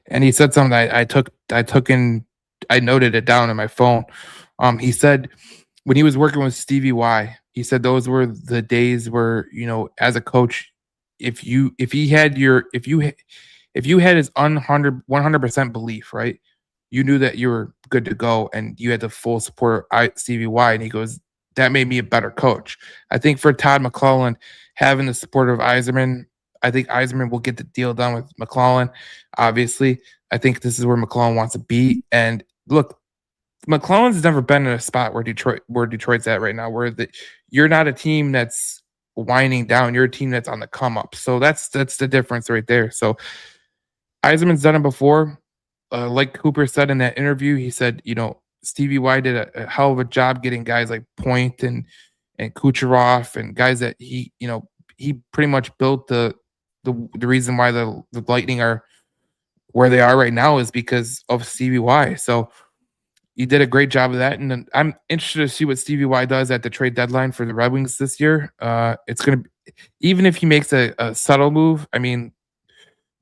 and he said something I noted it down in my phone. He said when he was working with Stevie Y, he said those were the days where, as a coach, if you had his 100% belief, right, you knew that you were good to go and you had the full support of Stevie Y. And he goes, that made me a better coach. I think for Todd McClellan, having the support of Yzerman, I think Yzerman will get the deal done with McClellan. Obviously, I think this is where McClellan wants to be. And look, McClellan's never been in a spot where Detroit's at right now, where you're not a team that's winding down. You're a team that's on the come up. So that's the difference right there. So Yzerman's done it before. Like Cooper said in that interview, he said, Stevie Y did a hell of a job getting guys like Point and Kucherov and guys that he pretty much built the reason why the Lightning are where they are right now is because of Stevie Y. So he did a great job of that, and then I'm interested to see what Stevie Y does at the trade deadline for the Red Wings this year. It's gonna even if he makes a subtle move. I mean,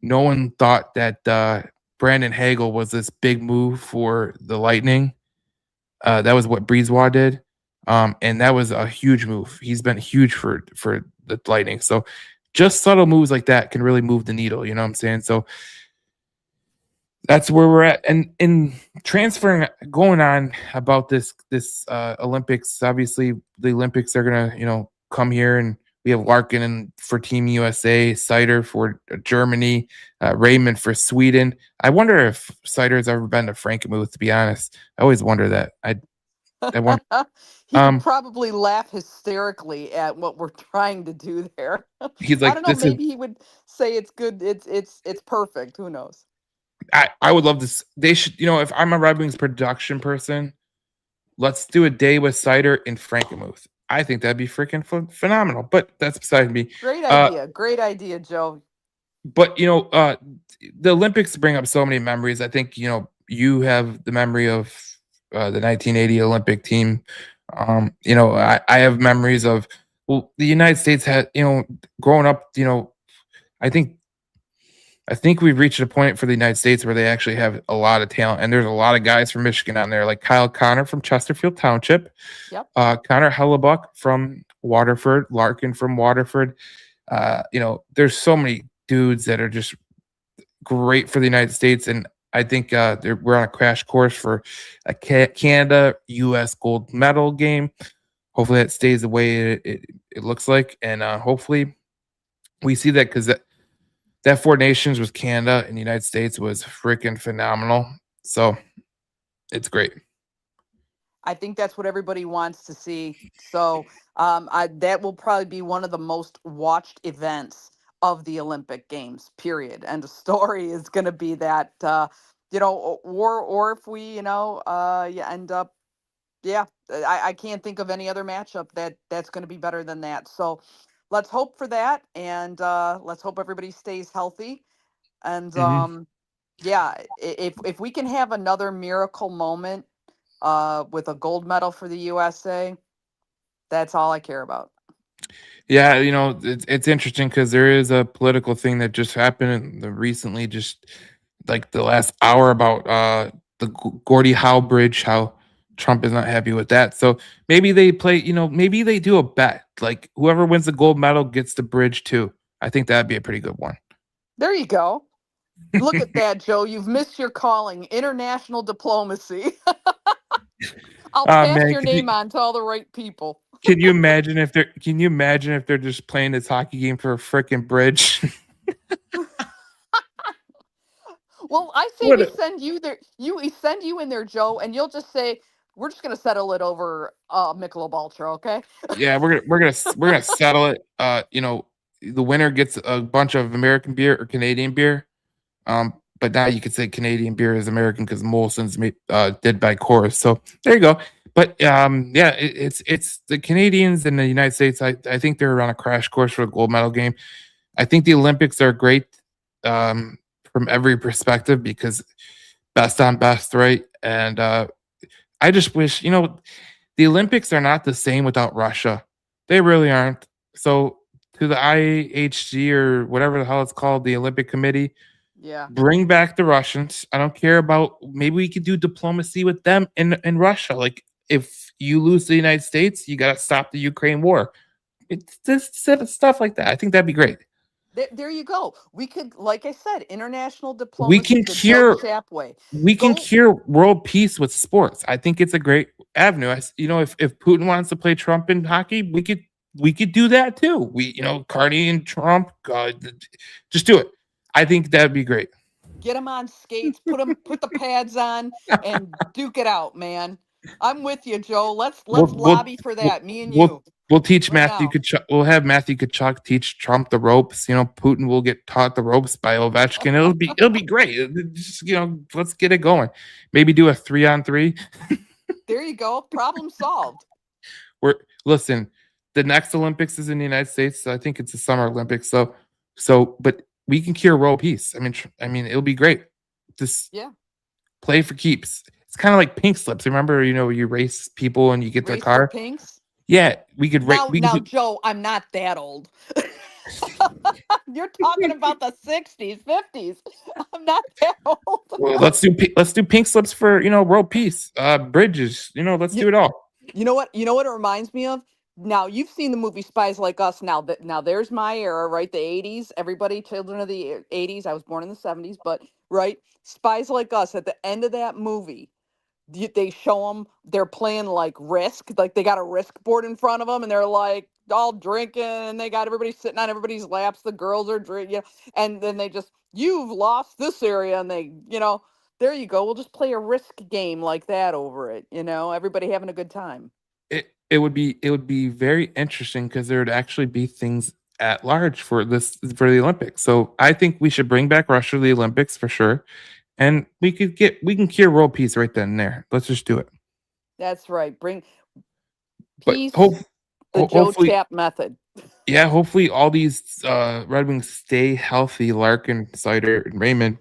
no one thought that Brandon Hagel was this big move for the Lightning. That was what Brisebois did, and that was a huge move. He's been huge for the Lightning. So just subtle moves like that can really move the needle. You know what I'm saying? So that's where we're at. And in transferring, going on about this Olympics, obviously the Olympics are gonna come here, and we have Larkin for Team USA, Seider for Germany, Raymond for Sweden. I wonder if Seider has ever been to Frankenmuth. To be honest, I always wonder that. I wonder. He would probably laugh hysterically at what we're trying to do there. He's like, I don't know. Maybe he would say it's good. It's perfect. Who knows? I would love this. They should, if I'm a Red Wings production person, let's do a day with Seider in Frankenmuth. I think that'd be freaking phenomenal. But that's beside me. Great idea. Great idea, Joe. But the Olympics bring up so many memories. I think you have the memory of the 1980 Olympic team. I have memories of the United States had growing up. I think we've reached a point for the United States where they actually have a lot of talent, and there's a lot of guys from Michigan on there, like Kyle Connor from Chesterfield Township, yep. Connor Hellebuck from Waterford, Larkin from Waterford. There's so many dudes that are just great for the United States, and I think we're on a crash course for a Canada-U.S. gold medal game. Hopefully that stays the way it looks like, and hopefully we see that because that Four Nations with Canada and the United States was freaking phenomenal. So it's great. I think that's what everybody wants to see. So that will probably be one of the most watched events of the Olympic Games, period. And the story is going to be that, or if we, end up, I can't think of any other matchup that's going to be better than that. So let's hope for that, and let's hope everybody stays healthy. And if we can have another miracle moment with a gold medal for the USA, that's all I care about. Yeah, it's interesting because there is a political thing that just happened recently, just like the last hour about the Gordie Howe Bridge, how Trump is not happy with that. So maybe they play, maybe they do a bet. Like whoever wins the gold medal gets the bridge too. I think that'd be a pretty good one. There you go. Look at that, Joe. You've missed your calling. International diplomacy. I'll pass your name on to all the right people. Can you imagine if they're just playing this hockey game for a freaking bridge? Well, I say we send you there. We send you in there, Joe, and you'll just say, we're just gonna settle it over Michelob Ultra, okay? Yeah, we're gonna settle it. The winner gets a bunch of American beer or Canadian beer. But now you could say Canadian beer is American because Molson's did by Coors. So there you go. But it's the Canadians and the United States. I think they're on a crash course for a gold medal game. I think the Olympics are great from every perspective because best on best, right? And I just wish, the Olympics are not the same without Russia. They really aren't. So to the IHG or whatever the hell it's called, the Olympic Committee, bring back the Russians. I don't care about, maybe we could do diplomacy with them in Russia. Like if you lose the United States, you got to stop the Ukraine war. It's just stuff like that. I think that'd be great. There you go. We could, like I said, international diplomacy. We can cure world peace with sports. I think it's a great avenue. If Putin wants to play Trump in hockey, we could we could do that too. Carney and Trump, just do it. I think that'd be great. Get them on skates, put the pads on, and duke it out, man. I'm with you, Joe. Let's We'll lobby for that. Me and we'll you we'll teach right Matthew now. Kachuk. We'll have Matthew Kachuk teach Trump the ropes. Putin will get taught the ropes by Ovechkin. It'll be great. Just let's get it going. Maybe do a 3-on-3. There you go. Problem solved. Listen. The next Olympics is in the United States. So I think it's the Summer Olympics. But we can cure world peace. I mean, it'll be great. Just play for keeps. It's kind of like pink slips. Remember, you race people and you get their Race car. for pinks. Yeah, we could race. Now, Joe, I'm not that old. You're talking about the 60s, 50s. I'm not that old. Well, let's do pink slips for world peace. Bridges. Let's do it all. You know what it reminds me of? Now, you've seen the movie Spies Like Us. Now there's my era, right? The 80s. Everybody, children of the 80s. I was born in the 70s, but right, Spies Like Us. At the end of that movie, they show them they're playing like Risk, like they got a Risk board in front of them, and they're like all drinking, and they got everybody sitting on everybody's laps. The girls are drinking, and then they just, you've lost this area, and they, there you go. We'll just play a Risk game like that over it. Everybody having a good time. It would be very interesting because there would actually be things at large for the Olympics. So I think we should bring back Russia to the Olympics for sure. And we can cure world peace right then and there. Let's just do it. That's right. Bring peace. The Joe Chap method. Yeah, hopefully all these Red Wings stay healthy, Larkin, Seider, and Raymond.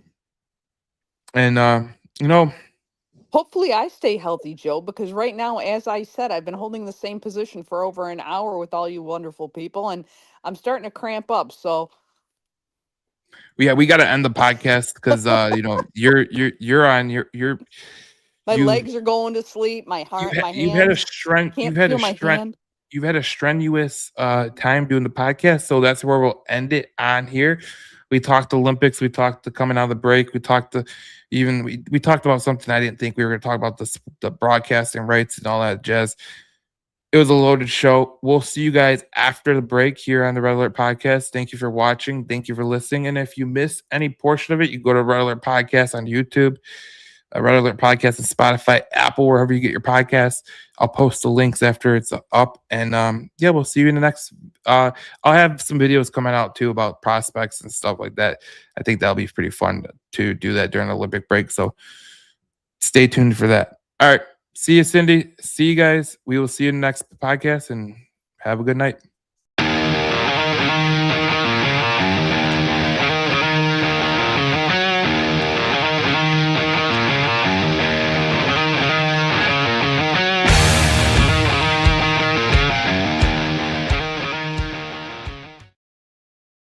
And hopefully I stay healthy, Joe, because right now, as I said, I've been holding the same position for over an hour with all you wonderful people, and I'm starting to cramp up. So yeah, we got to end the podcast because you're on your my legs are going to sleep. My heart, my hands. You've had a strenuous time doing the podcast, so that's where we'll end it on here. We talked Olympics. We talked coming out of the break. We talked we talked about something I didn't think we were going to talk about, the broadcasting rights and all that jazz. It was a loaded show. We'll see you guys after the break here on the Red Alert Podcast. Thank you for watching. Thank you for listening. And if you miss any portion of it, you go to Red Alert Podcast on YouTube, Red Alert Podcast on Spotify, Apple, wherever you get your podcasts. I'll post the links after it's up. And we'll see you in the next. I'll have some videos coming out too about prospects and stuff like that. I think that'll be pretty fun to do that during the Olympic break. So stay tuned for that. All right. See you, Cindy. See you guys. We will see you in the next podcast, and have a good night.